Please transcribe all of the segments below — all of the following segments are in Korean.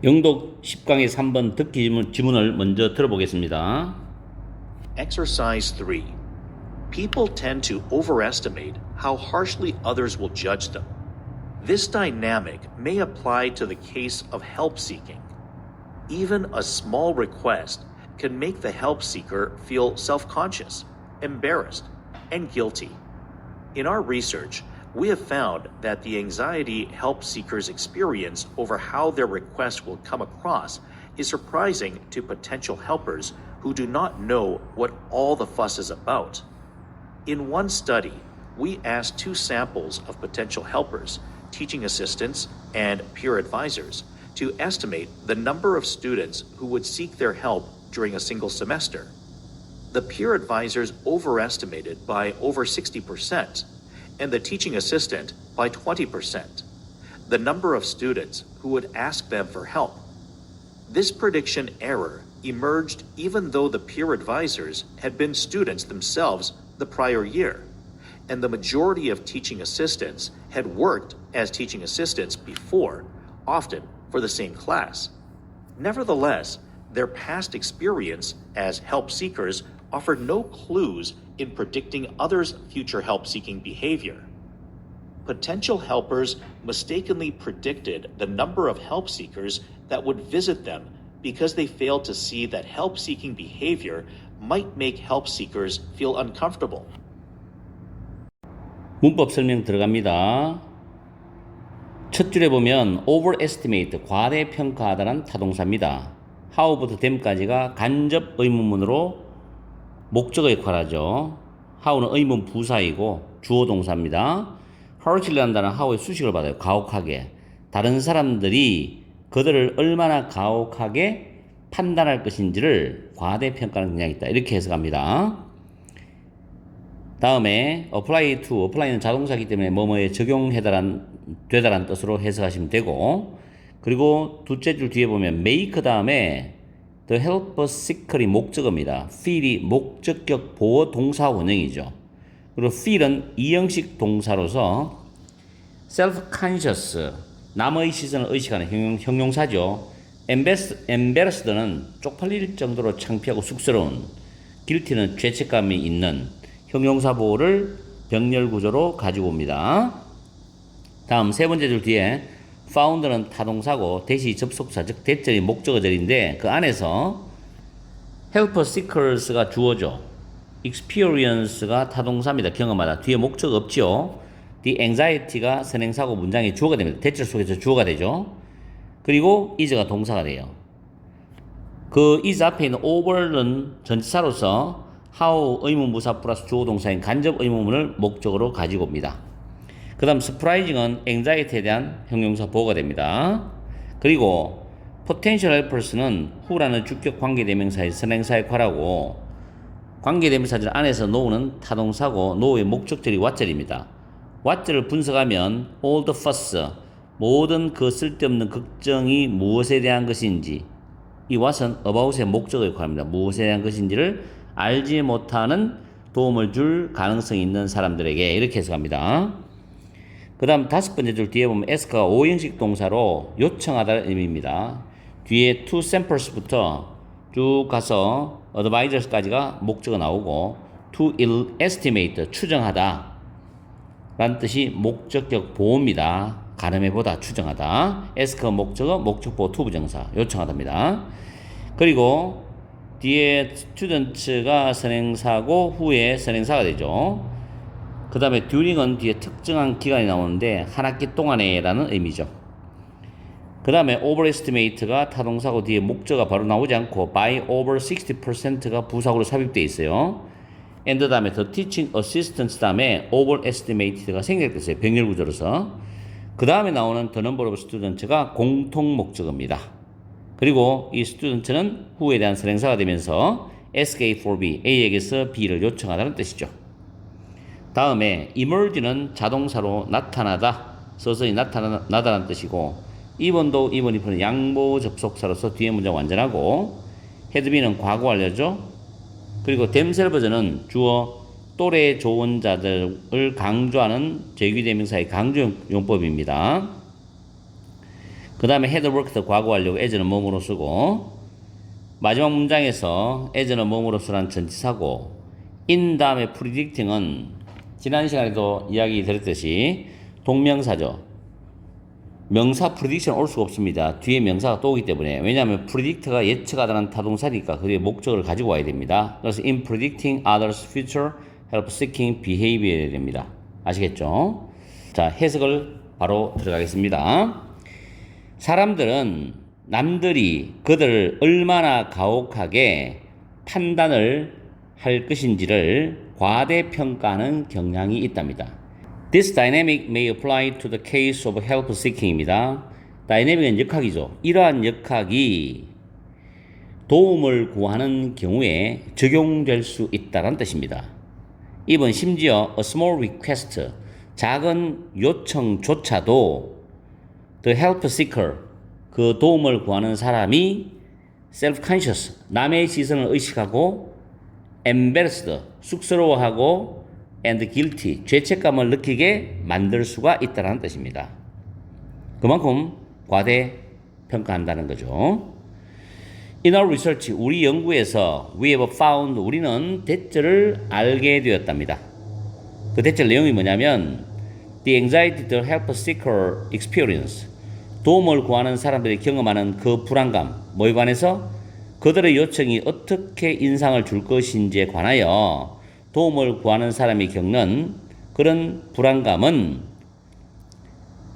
영독 10강의 3번 듣기 지문을 먼저 들어보겠습니다. Exercise 3. People tend to overestimate how harshly others will judge them. This dynamic may apply to the case of help seeking. Even a small request can make the help seeker feel self-conscious, embarrassed, and guilty. In our research, we have found that the anxiety help seekers experience over how their request will come across is surprising to potential helpers who do not know what all the fuss is about. In one study, we asked 2 samples of potential helpers, teaching assistants and peer advisors, to estimate the number of students who would seek their help during a single semester. The peer advisors overestimated by over 60%, and the teaching assistant by 20%, the number of students who would ask them for help. This prediction error emerged even though the peer advisors had been students themselves the prior year, and the majority of teaching assistants had worked as teaching assistants before, often for the same class. Nevertheless, their past experience as help seekers offered no clues in predicting others' future help-seeking behavior. Potential helpers mistakenly predicted the number of help seekers that would visit them because they failed to see that help-seeking behavior might make help seekers feel uncomfortable. 문법 설명 들어갑니다. 첫 줄에 보면 overestimate, 과대평가하다는 타동사입니다. how부터 them까지가 간접 의문문으로 목적어 역할하죠. how는 의문 부사이고 주어 동사입니다. harshly라는 단어는 how의 수식을 받아요. 가혹하게. 다른 사람들이 그들을 얼마나 가혹하게 판단할 것인지를 과대평가하는 경향이 있다. 이렇게 해석합니다. 다음에 apply to, apply는 자동사이기 때문에 뭐뭐에 되다란 뜻으로 해석하시면 되고, 그리고 둘째 줄 뒤에 보면 make 다음에 The help seeker이 목적어입니다. feel이 목적격 보어 동사 원형이죠. 그리고 feel은 이형식 동사로서 self-conscious, 남의 시선을 의식하는 형용사죠. embarrassed는 쪽팔릴 정도로 창피하고 쑥스러운, guilty는 죄책감이 있는 형용사 보호를 병렬 구조로 가지고 옵니다. 다음 세 번째 줄 뒤에 found는 타동사고 대시 접속사, 즉 대절이 목적어절인데 그 안에서 help seekers가 주어죠. experience가 타동사입니다. 경험하다. 뒤에 목적어 없죠. the anxiety가 선행사고 문장의 주어가 됩니다. 대절 속에서 주어가 되죠. 그리고 is가 동사가 돼요. 그 is 앞에 있는 over는 전치사로서 how 의문부사 플러스 주어 동사인 간접 의문문을 목적으로 가지고 옵니다. 그 다음 surprising은 anxiety에 대한 형용사 보호가 됩니다. 그리고 potential helpers는 who라는 주격 관계대명사의 선행사에 괄하고 관계대명사절 안에서 know는 타동사고 know의 목적절이 what절입니다. what절을 분석하면 all the fuss, 모든 그 쓸데없는 걱정이 무엇에 대한 것인지, 이 what은 about의 목적을 괄합니다. 무엇에 대한 것인지를 알지 못하는 도움을 줄 가능성이 있는 사람들에게, 이렇게 해석합니다. 그 다음 다섯 번째 줄 뒤에 보면 ask가 오형식 동사로 요청하다는 의미입니다. 뒤에 to samples부터 쭉 가서 advisors까지가 목적어 나오고 to estimate, 추정하다 라는 뜻이 목적격 보호입니다. 가늠해보다, 추정하다. ask 목적어, 목적보호 to 부정사, 요청하다입니다. 그리고 뒤에 students가 선행사고 후에 선행사가 되죠. 그 다음에 during은 뒤에 특정한 기간이 나오는데 한 학기 동안에 라는 의미죠. 그 다음에 overestimate가 타동사고 뒤에 목적어가 바로 나오지 않고 by over 60%가 부사구로 삽입되어 있어요. and 다음에 the teaching assistants 다음에 overestimated가 생략됐어요. 병렬 구조로서. 그 다음에 나오는 the number of students가 공통 목적어입니다. 그리고 이 students는 who에 대한 선행사가 되면서 ask A for B, A에게서 B를 요청하다는 뜻이죠. 다음에 emerge는 자동사로 나타나다, 서서히 나타나다라는 뜻이고 even도 even if는 양보 접속사로서 뒤에 문장 완전하고 had been은 과거 완료죠. 그리고 themselves는 주어 또래 좋은 자들을 강조하는 제귀대명사의 강조 용법입니다. 그 다음에 had worked 과거 완료고 as는 뭐뭐로 쓰고 마지막 문장에서 as는 뭐뭐로 쓰라는 전치사고 in 다음에 predicting은 지난 시간에도 이야기 드렸듯이 동명사죠. 명사 prediction 올 수가 없습니다. 뒤에 명사가 또 오기 때문에. 왜냐하면 predict가 예측하다는 타동사니까 그의 목적을 가지고 와야 됩니다. 그래서 in predicting others' future help seeking behavior 해야 됩니다. 아시겠죠? 자, 해석을 바로 들어가겠습니다. 사람들은 남들이 그들을 얼마나 가혹하게 판단을 할 것인지를 과대평가하는 경향이 있답니다. This dynamic may apply to the case of help seeking입니다. 다이내믹은 역학이죠. 이러한 역학이 도움을 구하는 경우에 적용될 수 있다는 뜻입니다. 이번 심지어 a small request, 작은 요청조차도 the help seeker, 그 도움을 구하는 사람이 self-conscious, 남의 시선을 의식하고 embarrassed, 쑥스러워하고 and guilty, 죄책감을 느끼게 만들 수가 있다는 뜻입니다. 그만큼 과대평가한다는 거죠. In our research, 우리 연구에서 we have found, 우리는 대체를 알게 되었답니다. 그 대체 내용이 뭐냐면 the anxiety the help seeker experience, 도움을 구하는 사람들이 경험하는 그 불안감, 뭐에 관해서 그들의 요청이 어떻게 인상을 줄 것인지에 관하여 도움을 구하는 사람이 겪는 그런 불안감은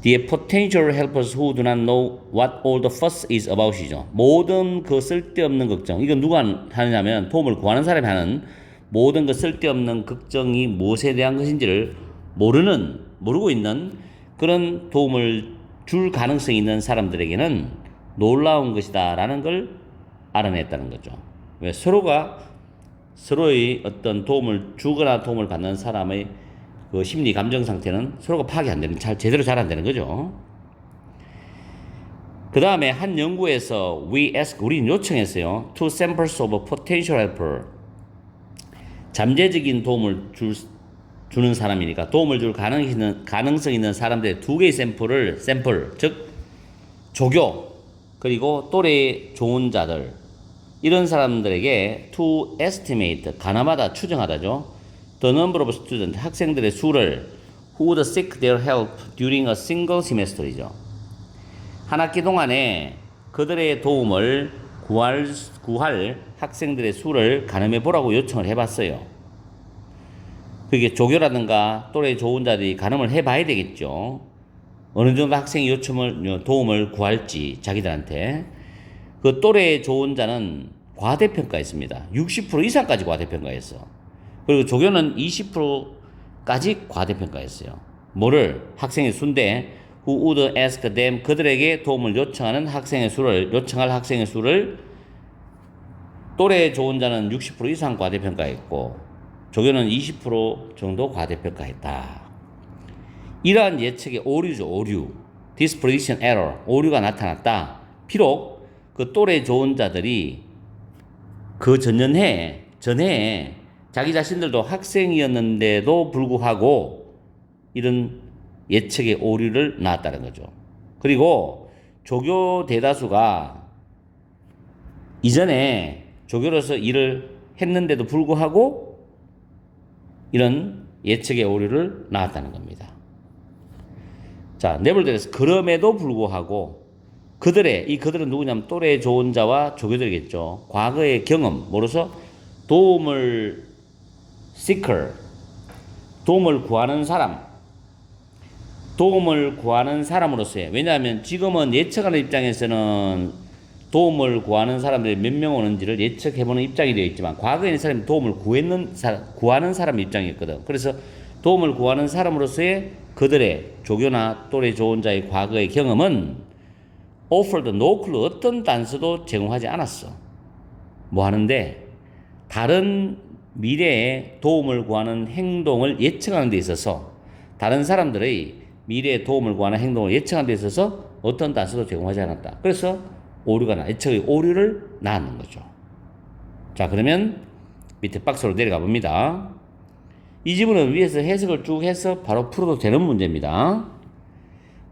the potential helpers who do not know what all the fuss is about이죠. 모든 그 쓸데없는 걱정, 이건 누가 하느냐면 도움을 구하는 사람이 하는 모든 그 쓸데없는 걱정이 무엇에 대한 것인지를 모르고 있는 그런 도움을 줄 가능성이 있는 사람들에게는 놀라운 것이다 라는 걸 알아냈다는 거죠. 왜? 서로의 어떤 도움을 주거나 도움을 받는 사람의 그 심리 감정 상태는 서로가 파악이 안 되는, 제대로 잘 안 되는 거죠. 그 다음에 한 연구에서 우리는 요청했어요. Two samples of potential helper. 잠재적인 도움을 주는 사람이니까 도움을 줄 가능성 있는 사람들의 두 개의 샘플, 즉 조교 그리고 또래 좋은 자들, 이런 사람들에게 to estimate, 가늠하다, 추정하다죠. The number of students, 학생들의 수를 who would seek their help during a single semester이죠. 한 학기 동안에 그들의 도움을 구할 학생들의 수를 가늠해 보라고 요청을 해봤어요. 그게 조교라든가 또래 좋은 자들이 가늠을 해봐야 되겠죠. 어느 정도 학생이 도움을 구할지 자기들한테. 그 또래 좋은 자는 과대평가했습니다. 60% 이상까지 과대평가했어. 그리고 조교는 20%까지 과대평가했어요. 뭐를? 학생의 수인데 who would ask them, 그들에게 도움을 요청할 학생의 수를 또래 좋은 자는 60% 이상 과대평가했고 조교는 20% 정도 과대평가했다. 이러한 예측의 오류죠. 오류. This prediction error. 오류가 나타났다. 비록 그 또래 좋은 자들이 그 전해 자기 자신들도 학생이었는데도 불구하고 이런 예측의 오류를 낳았다는 거죠. 그리고 조교 대다수가 이전에 조교로서 일을 했는데도 불구하고 이런 예측의 오류를 낳았다는 겁니다. 자, 네버더레스 그럼에도 불구하고 그들은 누구냐면 또래 좋은 자와 조교들이겠죠. 과거의 경험으로서 도움을 구하는 사람으로서의, 왜냐하면 지금은 예측하는 입장에서는 도움을 구하는 사람들이 몇 명 오는지를 예측해보는 입장이 되어 있지만 과거에는 사람이 도움을 구하는 사람 입장이었거든. 그래서 도움을 구하는 사람으로서의 그들의 조교나 또래 좋은 자의 과거의 경험은 offered no clue, 어떤 단서도 제공하지 않았어. 뭐 하는데 다른 미래에 도움을 구하는 행동을 예측하는 데 있어서, 다른 사람들의 미래에 도움을 구하는 행동을 예측하는 데 있어서 어떤 단서도 제공하지 않았다. 그래서 예측의 오류를 낳는 거죠. 자, 그러면 밑에 박스로 내려가 봅니다. 이 지문은 위에서 해석을 쭉 해서 바로 풀어도 되는 문제입니다.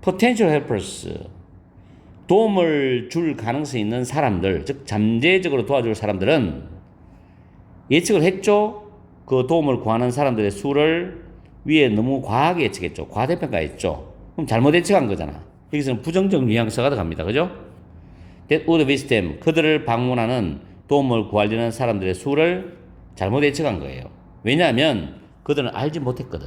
Potential helpers, 도움을 줄 가능성이 있는 사람들, 즉 잠재적으로 도와줄 사람들은 예측을 했죠. 그 도움을 구하는 사람들의 수를 위에 너무 과하게 예측했죠. 과대평가했죠. 그럼 잘못 예측한 거잖아. 여기서는 부정적 뉘앙스가 들어갑니다. 그죠? That would visit them. 그들을 방문하는 도움을 구하려는 사람들의 수를 잘못 예측한 거예요. 왜냐하면 그들은 알지 못했거든.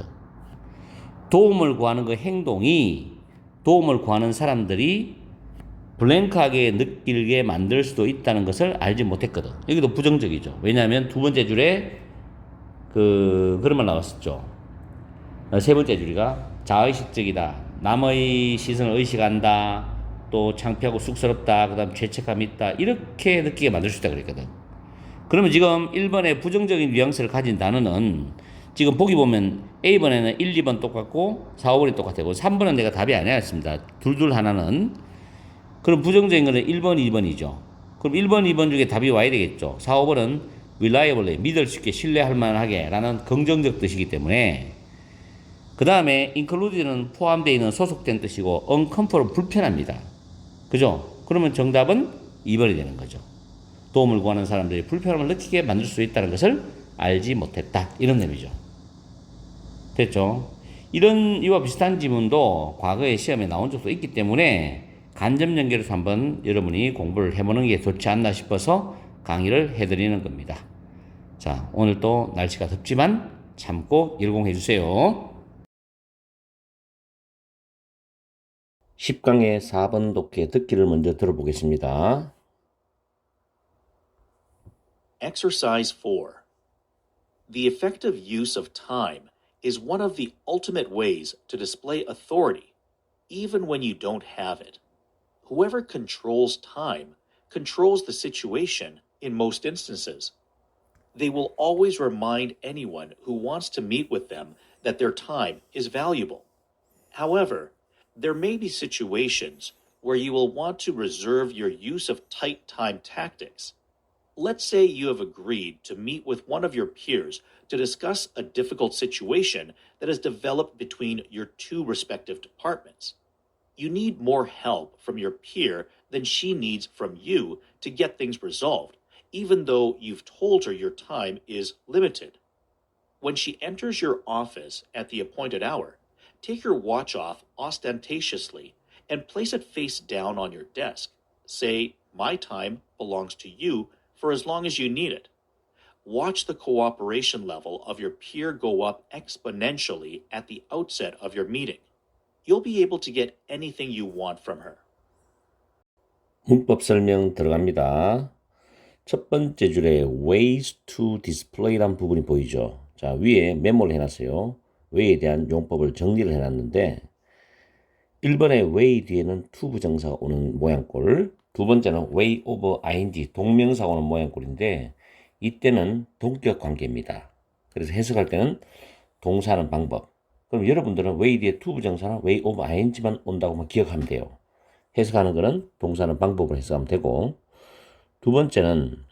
도움을 구하는 그 행동이 도움을 구하는 사람들이 블랭크하게 느끼게 만들 수도 있다는 것을 알지 못했거든. 여기도 부정적이죠. 왜냐하면 두 번째 줄에 그런 말 나왔었죠. 세 번째 줄이가 자의식적이다. 남의 시선을 의식한다. 또 창피하고 쑥스럽다. 그 다음 죄책감이 있다. 이렇게 느끼게 만들 수 있다 그랬거든. 그러면 지금 1번의 부정적인 뉘앙스를 가진 단어는 지금 보기 보면 A번에는 1, 2번 똑같고 4, 5번이 똑같아요. 3번은 내가 답이 아니었습니다. 둘둘 하나는. 그럼 부정적인 거는 1번, 2번이죠. 그럼 1번, 2번 중에 답이 와야 되겠죠. 4, 5번은 reliably, 믿을 수 있게, 신뢰할 만하게 라는 긍정적 뜻이기 때문에 그 다음에 include는 포함되어 있는 소속된 뜻이고 uncomfortable, 불편합니다. 그죠? 그러면 정답은 2번이 되는 거죠. 도움을 구하는 사람들이 불편함을 느끼게 만들 수 있다는 것을 알지 못했다. 이런 의미죠. 됐죠? 이와 비슷한 지문도 과거의 시험에 나온 적도 있기 때문에 간접 연결해서 한번 여러분이 공부를 해보는 게 좋지 않나 싶어서 강의를 해드리는 겁니다. 자, 오늘 또 날씨가 덥지만 참고 열공해 주세요. 10강의 4번 독해 듣기를 먼저 들어보겠습니다. Exercise 4. The effective use of time is one of the ultimate ways to display authority, even when you don't have it. Whoever controls time controls the situation in most instances. They will always remind anyone who wants to meet with them that their time is valuable. However, there may be situations where you will want to reserve your use of tight time tactics. Let's say you have agreed to meet with one of your peers to discuss a difficult situation that has developed between your two respective departments. You need more help from your peer than she needs from you to get things resolved, even though you've told her your time is limited. When she enters your office at the appointed hour, take your watch off ostentatiously and place it face down on your desk. Say, "My time belongs to you for as long as you need it." Watch the cooperation level of your peer go up exponentially at the outset of your meeting. You'll be able to get anything you want from her. 문법 설명 들어갑니다. 첫 번째 줄에 ways to display란 부분이 보이죠. 자, 위에 메모를 해놨어요. way에 대한 용법을 정리를 해놨는데 1번의 way 뒤에는 to 부정사가 오는 모양꼴, 두 번째는 way of ing 동명사가 오는 모양꼴인데 이때는 동격 관계입니다. 그래서 해석할 때는 동사하는 방법. 그럼 여러분들은 way 뒤에 to 부정사나 way of ing만 온다고만 기억하면 돼요. 해석하는 거는 동사하는 방법을 해석하면 되고, 두 번째는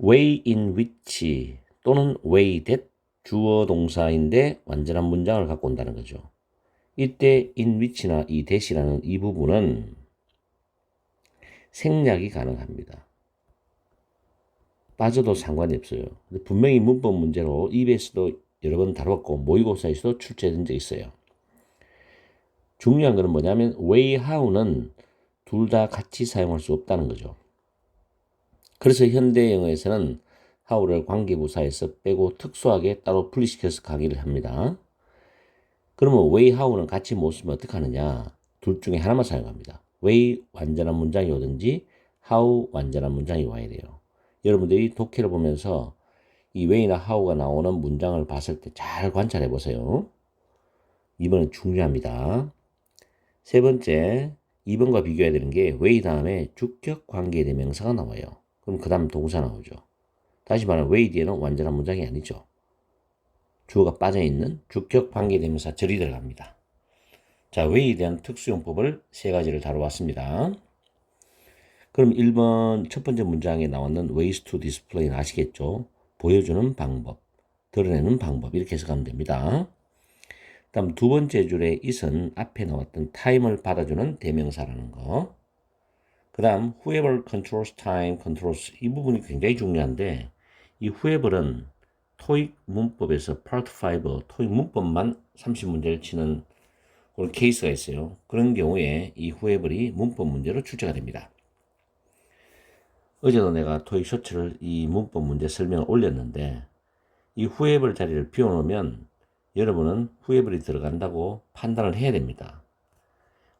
way in which 또는 way that 주어 동사인데 완전한 문장을 갖고 온다는 거죠. 이때 in which나 이 that이라는 이 부분은 생략이 가능합니다. 빠져도 상관이 없어요. 분명히 문법 문제로 EBS도 여러 번 다뤘고 모의고사에서도 출제된 적 있어요. 중요한 것은 뭐냐면 way how는 둘 다 같이 사용할 수 없다는 거죠. 그래서 현대 영어에서는 how를 관계부사에서 빼고 특수하게 따로 분리시켜서 강의를 합니다. 그러면 way how는 같이 못 쓰면 어떻게 하느냐? 둘 중에 하나만 사용합니다. way 완전한 문장이 오든지 how 완전한 문장이 와야 돼요. 여러분들이 독해를 보면서 이 way나 how가 나오는 문장을 봤을 때 잘 관찰해 보세요. 이번은 중요합니다. 세 번째, 2번과 비교해야 되는 게 way 다음에 주격 관계대명사가 나와요. 그럼 그 다음 동사 나오죠. 다시 말하면 way 뒤에는 완전한 문장이 아니죠. 주어가 빠져있는 주격 관계대명사 절이 들어갑니다. 자, way에 대한 특수용법을 세 가지를 다뤄왔습니다. 그럼 1번 첫 번째 문장에 나왔는 ways to display는 아시겠죠? 보여주는 방법, 드러내는 방법 이렇게 해석하면 됩니다. 다음 두 번째 줄에 it은 앞에 나왔던 time을 받아주는 대명사라는 거. 그 다음 whoever controls time controls 이 부분이 굉장히 중요한데 이 whoever은 토익 문법에서 part 5 토익 문법만 30문제를 치는 그런 케이스가 있어요. 그런 경우에 이 whoever이 문법 문제로 출제가 됩니다. 어제도 내가 토익 쇼츠를 이 문법 문제 설명을 올렸는데 이 whoever 자리를 비워놓으면 여러분은 whoever이 들어간다고 판단을 해야 됩니다.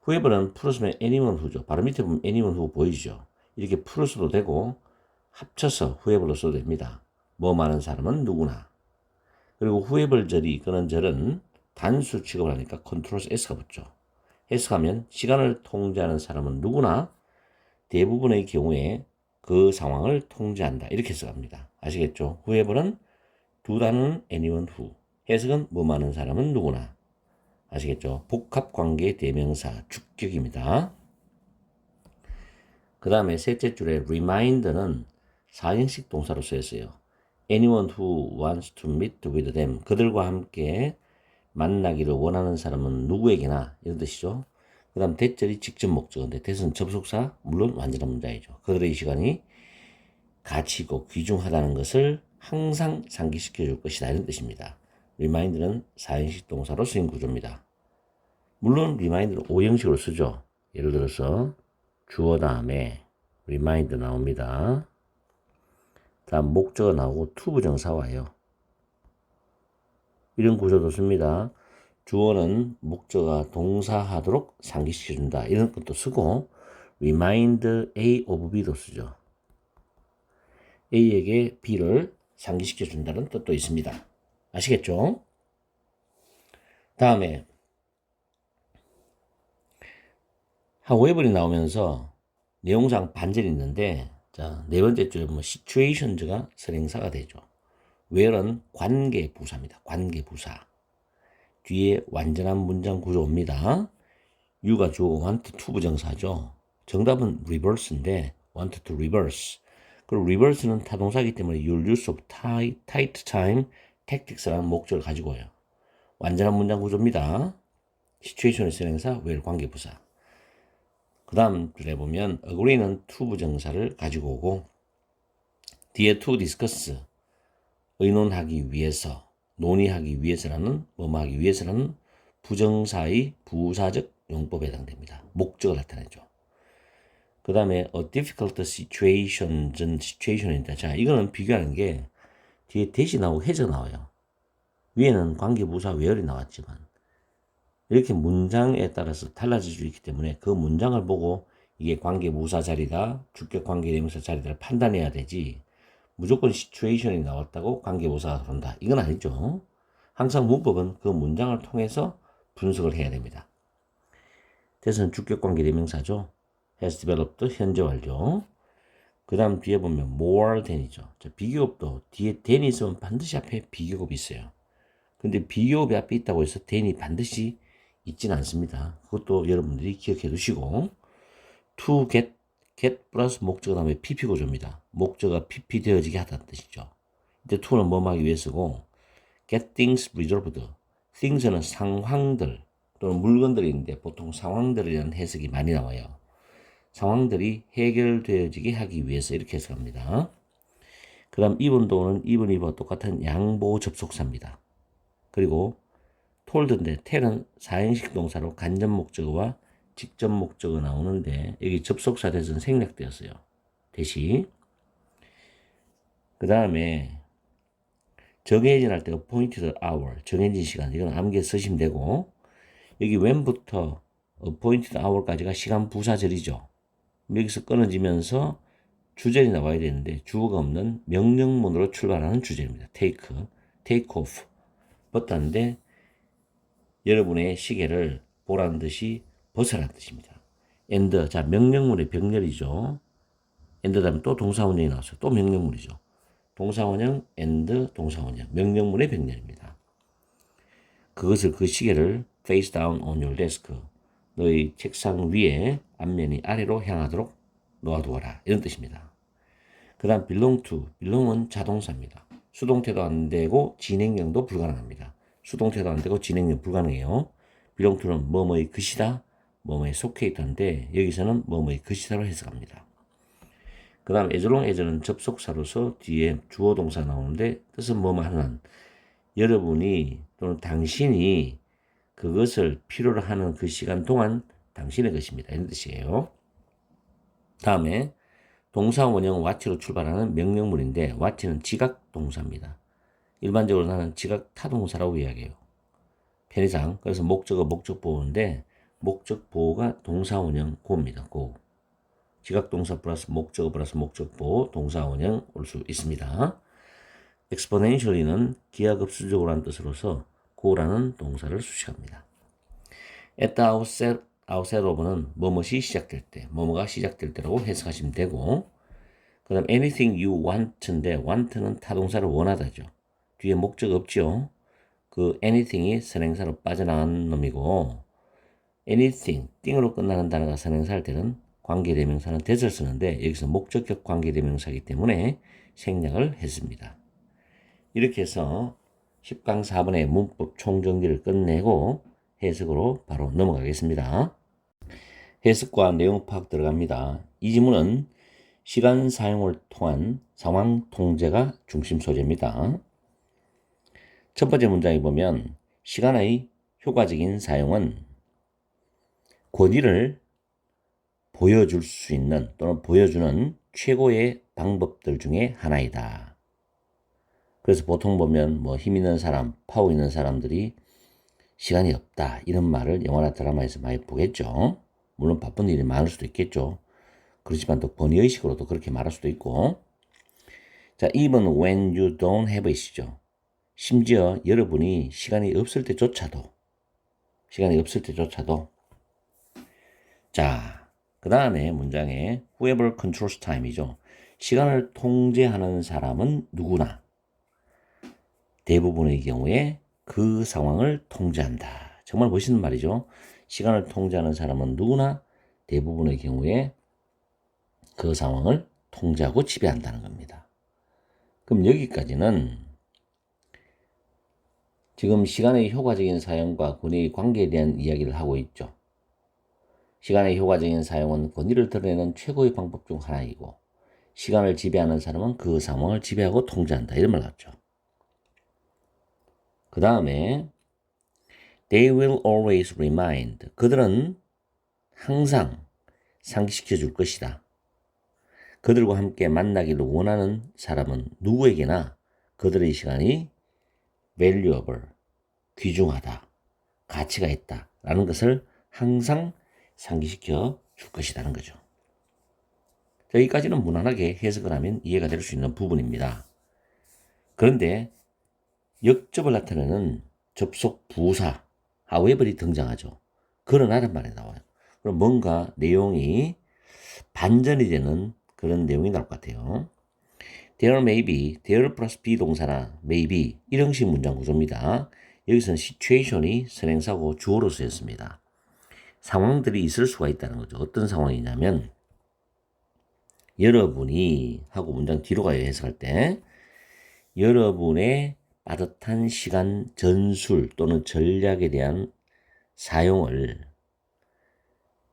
whoever는 풀었으면 anyone who죠. 바로 밑에 보면 anyone who 보이죠. 이렇게 풀어서도 되고 합쳐서 whoever로 써도 됩니다. 뭐 많은 사람은 누구나. 그리고 whoever 절이 이끄는 절은 단수 취급을 하니까 컨트롤 S가 붙죠. 해석하면 시간을 통제하는 사람은 누구나 대부분의 경우에 그 상황을 통제한다. 이렇게 해석합니다. 아시겠죠? whoever는 두 단어는 anyone who. 해석은 뭐 많은 사람은 누구나. 아시겠죠? 복합관계 대명사 주격입니다. 그 다음에 셋째 줄에 remind는 4인식 동사로 쓰였어요. anyone who wants to meet with them. 그들과 함께 만나기를 원하는 사람은 누구에게나 이런 뜻이죠. 그 다음 대절이 직접 목적인데 대은 접속사 물론 완전한 문장이죠. 그들의 시간이 가치 있고 귀중하다는 것을 항상 상기시켜 줄 것이다 이런 뜻입니다. remind는 4인식 동사로 쓰인 구조입니다. 물론 remind는 5형식으로 쓰죠. 예를 들어서 주어 다음에 remind 나옵니다. 다음 목적어 나오고 to 부정사 와요. 이런 구조도 씁니다. 주어는 목적어가 동사하도록 상기시켜준다. 이런 것도 쓰고 remind A of B도 쓰죠. A에게 B를 상기시켜준다는 뜻도 있습니다. 아시겠죠? 다음에 however이 나오면서 내용상 반절이 있는데 자, 네 번째 줄에 보면 situations가 선행사가 되죠. where는 관계 부사입니다. 관계 부사. 뒤에 완전한 문장 구조입니다. you가 주어고 want to 부정사죠. 정답은 reverse인데 want to reverse. 그리고 reverse는 타동사이기 때문에 your use of tight time tactics라는 목적을 가지고 와요. 완전한 문장 구조입니다. situation의 선행사 where 관계 부사. 그 다음 줄에 보면 agree는 to 부정사를 가지고 오고 뒤에 to discuss 의논하기 위해서 논의하기 위해서라는 뭐하기 위해서라는 부정사의 부사적 용법에 해당됩니다. 목적을 나타내죠. 그 다음에 a difficult situation은 situation입니다. 자, 이거는 비교하는 게 뒤에 대시 나오고 해석 나와요. 위에는 관계부사 where이 나왔지만 이렇게 문장에 따라서 달라질 수 있기 때문에 그 문장을 보고 이게 관계부사 자리다, 주격 관계대명사 자리다를 판단해야 되지 무조건 situation이 나왔다고 관계부사가 그런다. 이건 아니죠. 항상 문법은 그 문장을 통해서 분석을 해야 됩니다. 대선 주격 관계대명사죠. has developed 현재 완료. 그 다음 뒤에 보면 more than이죠. 자, 비교급도 뒤에 than이 있으면 반드시 앞에 비교급이 있어요. 근데 비교급이 앞에 있다고 해서 than이 반드시 있지는 않습니다. 그것도 여러분들이 기억해 두시고 to get 플러스 목적어 다음에 pp 구조입니다. 목적어가 pp 되어지게 하다는 뜻이죠. 이때 to는 뭐하기 위해서고 get things resolved. things는 상황들 또는 물건들이 있는데 보통 상황들이라는 해석이 많이 나와요. 상황들이 해결되어지게 하기 위해서 이렇게 해석합니다. 그 다음 이분도는 이분이와 똑같은 양보 접속사입니다. 그리고 told인데 tell은 4인식 동사로 간접 목적어와 직접 목적어 나오는데 여기 접속사 대신 생략되었어요. 대시. 그 다음에 정해진 할 때가 appointed hour, 정해진 시간. 이건 암기해 쓰시면 되고 여기 when부터 appointed hour까지가 시간 부사절이죠. 여기서 끊어지면서 주절이 나와야 되는데 주어가 없는 명령문으로 출발하는 주절입니다. take off. 벗다는데 여러분의 시계를 보라는 듯이 벗으라는 뜻입니다. and, 자, 명령문의 병렬이죠. and 다음에 또 동사원형이 나왔어요. 또 명령문이죠. 동사원형, and, 동사원형. 명령문의 병렬입니다. 그것을, 그 시계를 face down on your desk. 너의 책상 위에 앞면이 아래로 향하도록 놓아두어라. 이런 뜻입니다. 그 다음 belong to. belong은 자동사입니다. 수동태도 안 되고 진행형도 불가능합니다. 수동태도 안 되고 진행형 불가능해요. belong to는 뭐뭐의 것이다, 뭐뭐에 속해 있다는데 여기서는 뭐뭐의 그 시사로 해석합니다. 그 다음 as long as는 접속사로서 뒤에 주어 동사 나오는데 뜻은 뭐뭐 하는 여러분이 또는 당신이 그것을 필요로 하는 그 시간 동안 당신의 것입니다. 이런 뜻이에요. 다음에 동사 원형 what로 출발하는 명령문인데 what는 지각 동사입니다. 일반적으로 나는 지각 타동사라고 이야기해요. 편의상. 그래서 목적어 목적 보호인데 목적 보호가 동사 원형 고입니다. 고. 지각 동사 플러스 목적어 플러스 목적 보호 동사 원형 올 수 있습니다. exponentially는 기하급수적으로 한 뜻으로서 go라는 동사를 수식합니다. at the outset of는 뭐뭇이 시작될 때, 뭐뭐가 시작될 때라고 해석하시면 되고 그 다음 anything you want인데 want는 타동사를 원하다죠. 뒤에 목적 없죠. 그 anything이 선행사로 빠져나간 놈이고 anything, 띵으로 끝나는 단어가 선행사일 때는 관계대명사는 that을 쓰는데 여기서 목적격 관계대명사이기 때문에 생략을 했습니다. 이렇게 해서 10강 4번의 문법 총정리를 끝내고 해석으로 바로 넘어가겠습니다. 해석과 내용 파악 들어갑니다. 이 지문은 시간 사용을 통한 상황 통제가 중심 소재입니다. 첫 번째 문장에 보면 시간의 효과적인 사용은 권위를 보여줄 수 있는 또는 보여주는 최고의 방법들 중에 하나이다. 그래서 보통 보면 뭐 힘 있는 사람, 파워 있는 사람들이 시간이 없다 이런 말을 영화나 드라마에서 많이 보겠죠. 물론 바쁜 일이 많을 수도 있겠죠. 그렇지만 또 권위의식으로도 그렇게 말할 수도 있고 자, even when you don't have it이죠. 심지어 여러분이 시간이 없을 때조차도 자, 그 다음에 문장에 whoever controls time이죠. 시간을 통제하는 사람은 누구나 대부분의 경우에 그 상황을 통제한다. 정말 멋있는 말이죠. 시간을 통제하는 사람은 누구나 대부분의 경우에 그 상황을 통제하고 지배한다는 겁니다. 그럼 여기까지는 지금 시간의 효과적인 사용과 권위의 관계에 대한 이야기를 하고 있죠. 시간의 효과적인 사용은 권위를 드러내는 최고의 방법 중 하나이고 시간을 지배하는 사람은 그 상황을 지배하고 통제한다. 이런 말 나왔죠. 그 다음에 They will always remind. 그들은 항상 상기시켜 줄 것이다. 그들과 함께 만나기를 원하는 사람은 누구에게나 그들의 시간이 valuable, 귀중하다, 가치가 있다 라는 것을 항상 상기시켜 줄 것이라는 거죠. 여기까지는 무난하게 해석을 하면 이해가 될 수 있는 부분입니다. 그런데 역접을 나타내는 접속 부사 however이 등장하죠. 그러나란 말이 나와요. 그럼 뭔가 내용이 반전이 되는 그런 내용이 나올 것 같아요. There may be, there 플러스 비동사나 may be 이런 형식 문장 구조입니다. 여기서는 situation이 선행사고 주어로 쓰였습니다. 상황들이 있을 수가 있다는 거죠. 어떤 상황이냐면 여러분이 하고 문장 뒤로 가요. 해석할 때 여러분의 빠듯한 시간 전술 또는 전략에 대한 사용을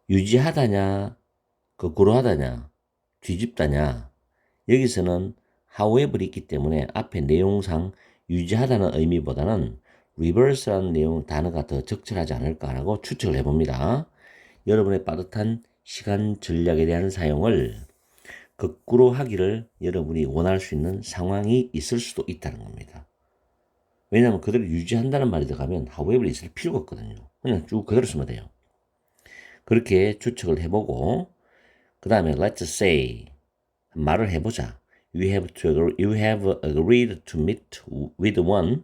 유지하다냐 거꾸로 하다냐 뒤집다냐 여기서는 however이 있기 때문에 앞에 내용상 유지하다는 의미보다는 reverse라는 내용 단어가 더 적절하지 않을까라고 추측을 해봅니다. 여러분의 빠듯한 시간 전략에 대한 사용을 거꾸로 하기를 여러분이 원할 수 있는 상황이 있을 수도 있다는 겁니다. 왜냐하면 그대로 유지한다는 말이 들어가면 however 있을 필요가 없거든요. 그냥 쭉 그대로 쓰면 돼요. 그렇게 추측을 해보고 그 다음에 let's say 말을 해보자. You have agreed to meet with one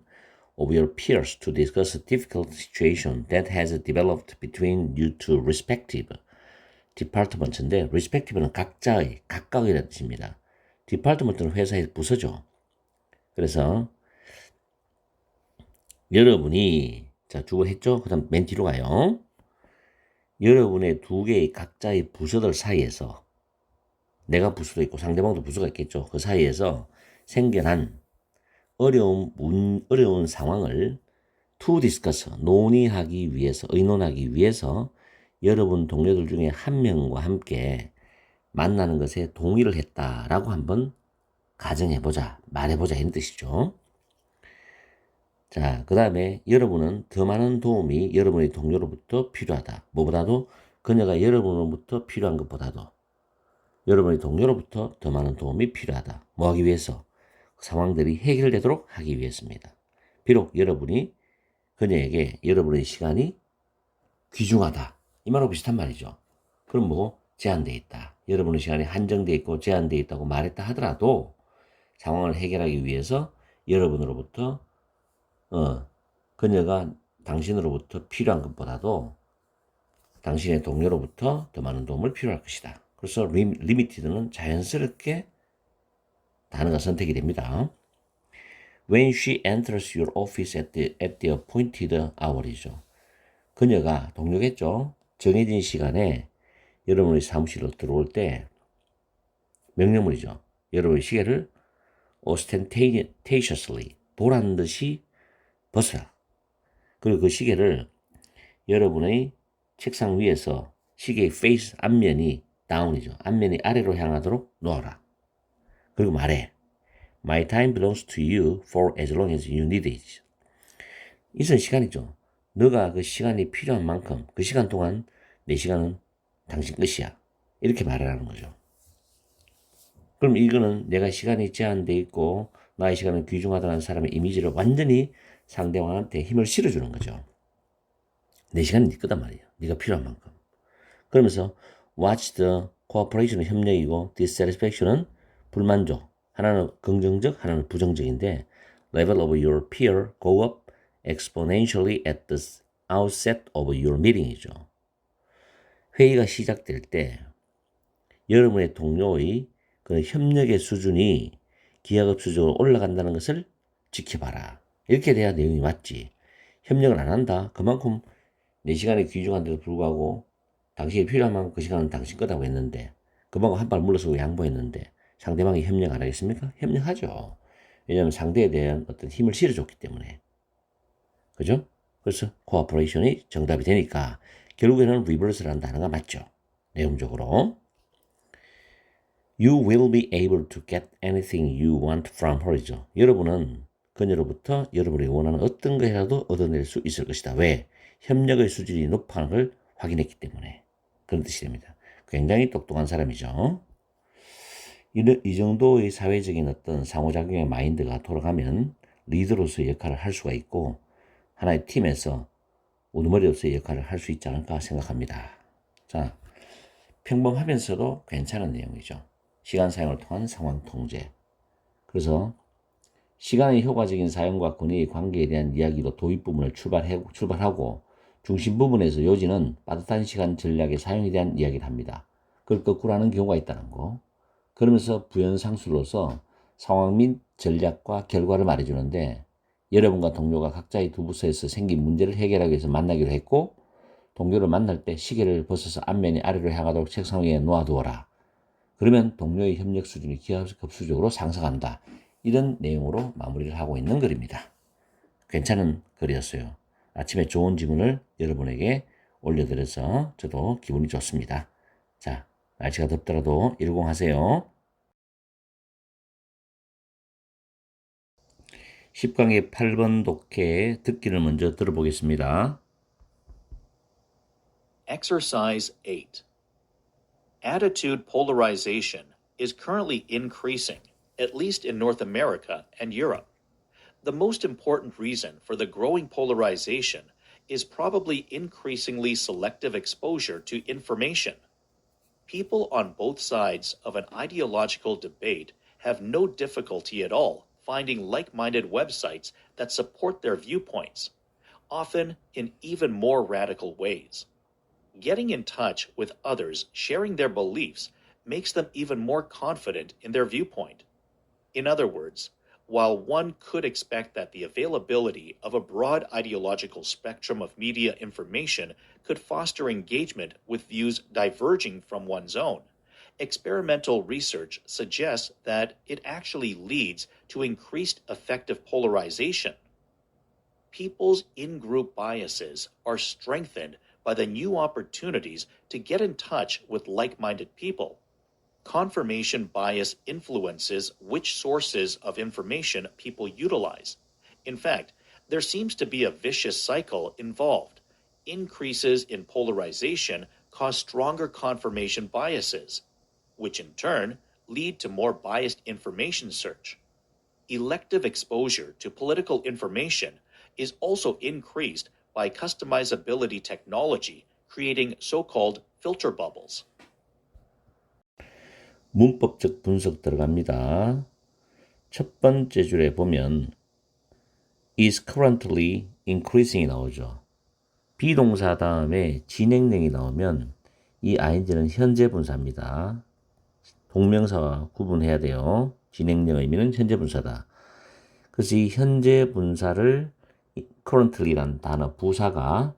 of your peers to discuss a difficult situation that has developed between you two respective departments인데 respective는 각자의, 각각이라는 뜻입니다. department는 회사의 부서죠. 그래서 여러분이 자 주어 했죠? 그 다음 맨 뒤로 가요. 여러분의 두 개의 각자의 부서들 사이에서 내가 부서도 있고 상대방도 부서가 있겠죠. 그 사이에서 생겨난 어려운 상황을 to discuss, 논의하기 위해서, 의논하기 위해서 여러분 동료들 중에 한 명과 함께 만나는 것에 동의를 했다라고 한번 가정해보자, 말해보자 이런 뜻이죠. 자, 그 다음에 여러분은 더 많은 도움이 여러분의 동료로부터 필요하다. 뭐보다도 그녀가 여러분으로부터 필요한 것보다도 여러분의 동료로부터 더 많은 도움이 필요하다. 뭐 하기 위해서? 상황들이 해결되도록 하기 위해서입니다. 비록 여러분이 그녀에게 여러분의 시간이 귀중하다. 이 말하고 비슷한 말이죠. 그럼 뭐 제한되어 있다. 여러분의 시간이 한정되어 있고 제한되어 있다고 말했다 하더라도 상황을 해결하기 위해서 여러분으로부터 그녀가 당신으로부터 필요한 것보다도 당신의 동료로부터 더 많은 도움을 필요할 것이다. 그래서 limited는 자연스럽게 단어가 선택이 됩니다. When she enters your office at the appointed hour이죠. 그녀가 동료겠죠. 정해진 시간에 여러분의 사무실로 들어올 때 명령문이죠. 여러분의 시계를 ostentatiously 보란 듯이 벗어라. 그리고 그 시계를 여러분의 책상 위에서 시계의 페이스 앞면이 다운이죠. 앞면이 아래로 향하도록 놓아라. 그리고 말해. My time belongs to you for as long as you need it. 이선 시간이죠. 너가 그 시간이 필요한 만큼 그 시간 동안 내 시간은 당신 것이야. 이렇게 말하라는 거죠. 그럼 이거는 내가 시간이 제한돼 있고 나의 시간은 귀중하다는 사람의 이미지를 완전히 상대방한테 힘을 실어주는 거죠. 내 시간은 네 거단 말이야. 네가 필요한 만큼. 그러면서 watch the cooperation은 협력이고 dissatisfaction은 불만족. 하나는 긍정적, 하나는 부정적인데 level of your peer go up exponentially at the outset of your meeting이죠. 회의가 시작될 때 여러분의 동료의 그 협력의 수준이 기하급수적으로 올라간다는 것을 지켜봐라. 이렇게 돼야 내용이 맞지. 협력을 안 한다. 그만큼 내 시간이 귀중한데도 불구하고 당신이 필요한 만큼 그 시간은 당신 거다고 했는데 그만큼 한 발 물러서고 양보했는데 상대방이 협력 안 하겠습니까? 협력하죠. 왜냐하면 상대에 대한 어떤 힘을 실어줬기 때문에. 그죠? 그래서 cooperation이 정답이 되니까 결국에는 reverse라는 단어가 맞죠. 내용적으로. You will be able to get anything you want from her이죠. 여러분은 그녀로부터 여러분이 원하는 어떤 것이라도 얻어낼 수 있을 것이다. 왜? 협력의 수준이 높아하는 걸 확인했기 때문에. 그런 뜻이 됩니다. 굉장히 똑똑한 사람이죠. 이 정도의 사회적인 어떤 상호작용의 마인드가 돌아가면 리더로서의 역할을 할 수가 있고 하나의 팀에서 우두머리로서의 역할을 할 수 있지 않을까 생각합니다. 자, 평범하면서도 괜찮은 내용이죠. 시간 사용을 통한 상황 통제. 그래서 시간의 효과적인 사용과 권위의 관계에 대한 이야기로 도입 부분을 출발하고 중심 부분에서 요지는 빠듯한 시간 전략의 사용에 대한 이야기를 합니다. 그걸 거꾸로 하는 경우가 있다는 거. 그러면서 부연상수로서 상황 및 전략과 결과를 말해주는데 여러분과 동료가 각자의 두 부서에서 생긴 문제를 해결하기 위해서 만나기로 했고 동료를 만날 때 시계를 벗어서 앞면이 아래로 향하도록 책상 위에 놓아두어라. 그러면 동료의 협력 수준이 기하급수적으로 상승한다. 이런 내용으로 마무리를 하고 있는 글입니다. 괜찮은 글이었어요. 아침에 좋은 질문을 여러분에게 올려드려서 저도 기분이 좋습니다. 자, 날씨가 덥더라도 일공하세요. 10강의 8번 독해 듣기를 먼저 들어보겠습니다. Exercise 8. Attitude polarization is currently increasing, at least in North America and Europe. The most important reason for the growing polarization is probably increasingly selective exposure to information. People on both sides of an ideological debate have no difficulty at all finding like-minded websites that support their viewpoints, often in even more radical ways. Getting in touch with others sharing their beliefs makes them even more confident in their viewpoint. In other words, while one could expect that the availability of a broad ideological spectrum of media information could foster engagement with views diverging from one's own, experimental research suggests that it actually leads to increased effective polarization. People's in-group biases are strengthened by the new opportunities to get in touch with like-minded people. Confirmation bias influences which sources of information people utilize. In fact, there seems to be a vicious cycle involved. Increases in polarization cause stronger confirmation biases, which in turn lead to more biased information search. Elective exposure to political information is also increased by customizability technology, creating so-called filter bubbles. 문법적 분석 들어갑니다. 첫 번째 줄에 보면 is currently increasing이 나오죠. 비동사 다음에 진행형이 나오면 이 ing는 현재 분사입니다. 동명사와 구분해야 돼요. 진행형 의미는 현재 분사다. 그래서 이 현재 분사를 currently라는 단어 부사가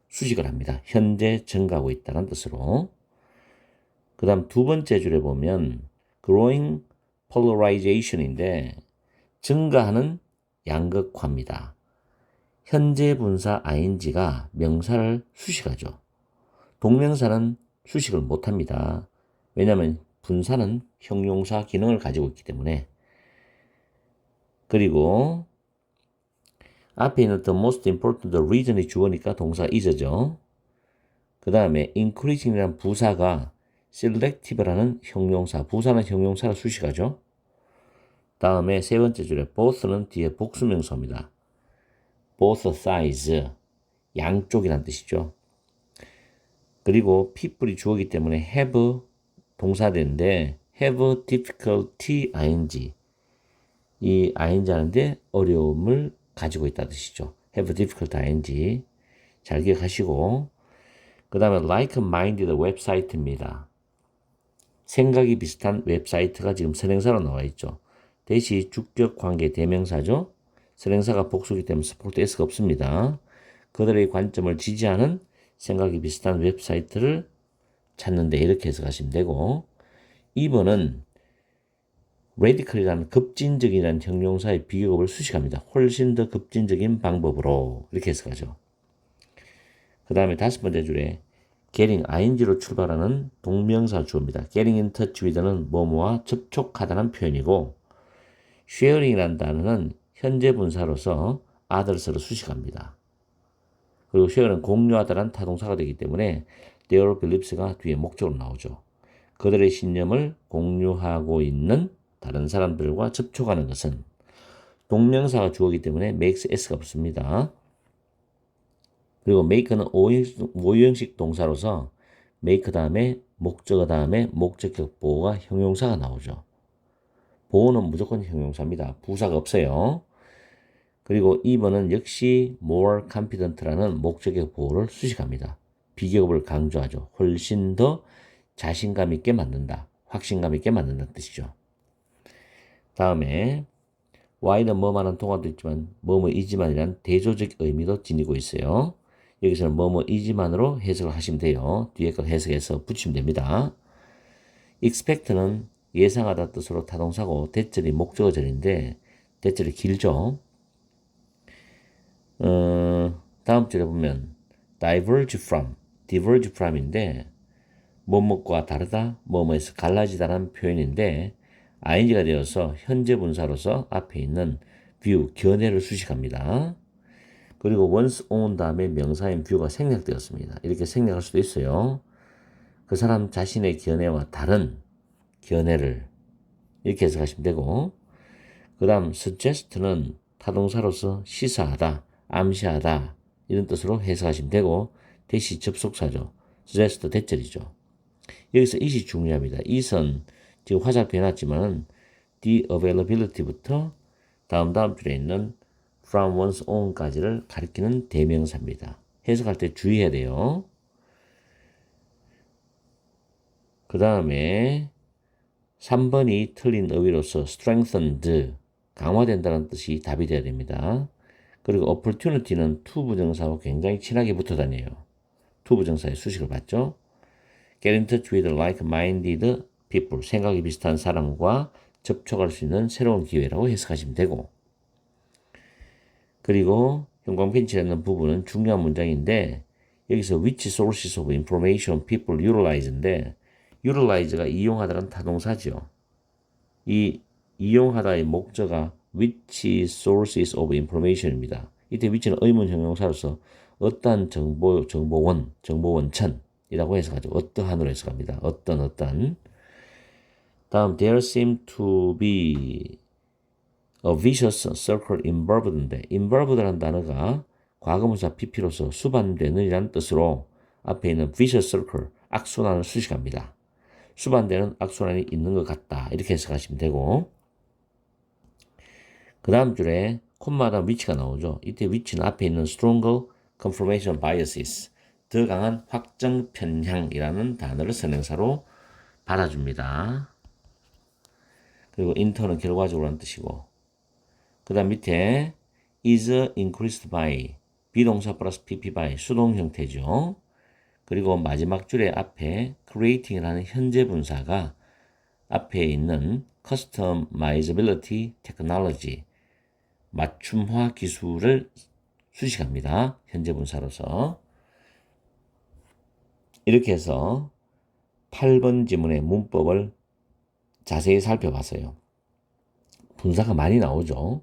수식을 합니다. 현재 증가하고 있다는 뜻으로. 그 다음 두 번째 줄에 보면 growing polarization인데 증가하는 양극화입니다. 현재 분사 ing가 명사를 수식하죠. 동명사는 수식을 못합니다. 왜냐하면 분사는 형용사 기능을 가지고 있기 때문에. 그리고 앞에 있는 the most important reason이 주어니까 동사 is죠. 그 다음에 increasing이라는 부사가 selective라는 형용사, 부사는 형용사를 수식하죠. 다음에 세 번째 줄에 both는 뒤에 복수명사입니다. both sides, 양쪽이란 뜻이죠. 그리고 people이 주어이기 때문에 have 동사되는데 have difficulty ing, 이 ing 하는데 어려움을 가지고 있다는 뜻이죠. have difficulty ing 잘 기억하시고, 그 다음에 like-minded 웹사이트입니다. 생각이 비슷한 웹사이트가 지금 선행사로 나와 있죠. 대시 주격 관계 대명사죠. 선행사가 복수이기 때문에 support s가 없습니다. 그들의 관점을 지지하는 생각이 비슷한 웹사이트를 찾는데 이렇게 해석하시면 되고, 2번은 radical이라는 급진적이라는 형용사의 비교급을 수식합니다. 훨씬 더 급진적인 방법으로 이렇게 해석하죠. 그 다음에 다섯 번째 줄에 getting ing로 출발하는 동명사 주어입니다. getting in touch with는 뭐뭐와 접촉하다는 표현이고, sharing이라는 단어는 현재 분사로서 others를 수식합니다. 그리고 share는 공유하다라는 타동사가 되기 때문에 their beliefs가 뒤에 목적으로 나오죠. 그들의 신념을 공유하고 있는 다른 사람들과 접촉하는 것은 동명사가 주어이기 때문에 makes s가 없습니다. 그리고 make는 오형식 동사로서 make 다음에 목적어 다음에 목적격 보호가 형용사가 나오죠. 보호는 무조건 형용사입니다. 부사가 없어요. 그리고 2번은 역시 more confident라는 목적격 보호를 수식합니다. 비교급을 강조하죠. 훨씬 더 자신감 있게 만든다, 확신감 있게 만든다는 뜻이죠. 다음에 why는 뭐만한 동화도 있지만 뭐뭐이지만이란 대조적 의미도 지니고 있어요. 여기서는 뭐뭐이지만으로 해석을 하시면 돼요. 뒤에 걸 해석해서 붙이면 됩니다. expect는 예상하다 뜻으로 타동사고 대절이 목적어절인데 대절이 길죠. 다음 줄에 보면 diverge from인데 뭐뭐과 다르다, 뭐뭐에서 갈라지다라는 표현인데 ing가 되어서 현재 분사로서 앞에 있는 view, 견해를 수식합니다. 그리고 once on 다음에 명사인 view가 생략되었습니다. 이렇게 생략할 수도 있어요. 그 사람 자신의 견해와 다른 견해를 이렇게 해석하시면 되고, 그 다음 suggest는 타동사로서 시사하다, 암시하다 이런 뜻으로 해석하시면 되고, 대시 접속사죠. suggest 대절이죠. 여기서 it이 중요합니다. it은 지금 화살표 해놨지만 the availability부터 다음 줄에 있는 from once on까지를 가리키는 대명사입니다. 해석할 때 주의해야 돼요. 그 다음에 3번이 틀린 어휘로서 strengthened, 강화된다는 뜻이 답이 되어야 됩니다. 그리고 opportunity는 to 부정사와 굉장히 친하게 붙어 다녀요. to 부정사의 수식을 받죠. get in touch with like-minded people, 생각이 비슷한 사람과 접촉할 수 있는 새로운 기회라고 해석하시면 되고, 그리고 형광펜치라는 부분은 중요한 문장인데 여기서 which sources of information people utilize인데 utilize가 이용하다는 타동사죠. 이 이용하다의 목적어가 which sources of information입니다. 이때 which는 의문 형용사로서 어떠한 정보원천이라고 해석하죠. 어떠한으로 해석합니다. 어떤. 다음 there seem to be a vicious circle involved인데 involved라는 단어가 과거분사 pp로서 수반되는이라는 뜻으로 앞에 있는 vicious circle 악순환을 수식합니다. 수반되는 악순환이 있는 것 같다. 이렇게 해석하시면 되고 그 다음 줄에 콤마다 which가 나오죠. 이때 which는 앞에 있는 stronger confirmation biases 더 강한 확정 편향이라는 단어를 선행사로 받아줍니다. 그리고 inter는 결과적으로 하는 뜻이고 그 다음 밑에 is increased by 비동사 플러스 pp by 수동 형태죠. 그리고 마지막 줄에 앞에 creating이라는 현재 분사가 앞에 있는 customizability technology 맞춤화 기술을 수식합니다. 현재 분사로서. 이렇게 해서 8번 지문의 문법을 자세히 살펴봤어요. 분사가 많이 나오죠.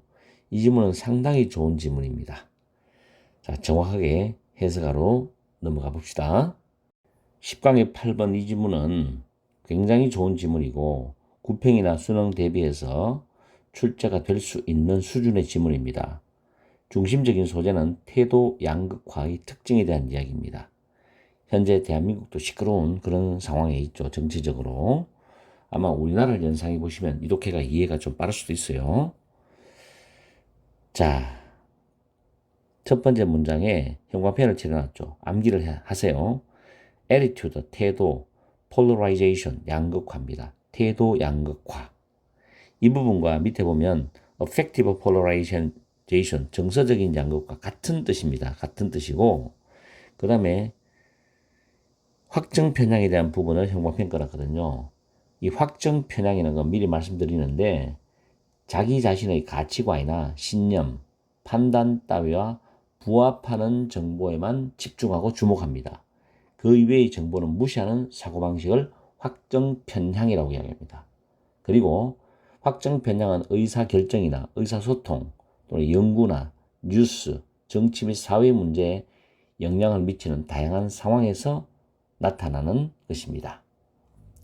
이 지문은 상당히 좋은 지문입니다. 자, 정확하게 해석하러 넘어가 봅시다. 10강의 8번 이 지문은 굉장히 좋은 지문이고 구평이나 수능 대비해서 출제가 될 수 있는 수준의 지문입니다. 중심적인 소재는 태도 양극화의 특징에 대한 이야기입니다. 현재 대한민국도 시끄러운 그런 상황에 있죠. 정치적으로. 아마 우리나라를 연상해 보시면 이렇게가 이해가 좀 빠를 수도 있어요. 자, 첫 번째 문장에 형광펜을 칠해놨죠. 암기를 하세요. attitude, 태도, polarization, 양극화입니다. 태도 양극화. 이 부분과 밑에 보면 affective polarization, 정서적인 양극화 같은 뜻입니다. 같은 뜻이고 그 다음에 확정 편향에 대한 부분을 형광펜 꺼놨거든요. 이 확정 편향이라는 건 미리 말씀드리는데 자기 자신의 가치관이나 신념, 판단 따위와 부합하는 정보에만 집중하고 주목합니다. 그 이외의 정보는 무시하는 사고방식을 확정 편향이라고 이야기합니다. 그리고 확정 편향은 의사결정이나 의사소통 또는 연구나 뉴스, 정치 및 사회 문제에 영향을 미치는 다양한 상황에서 나타나는 것입니다.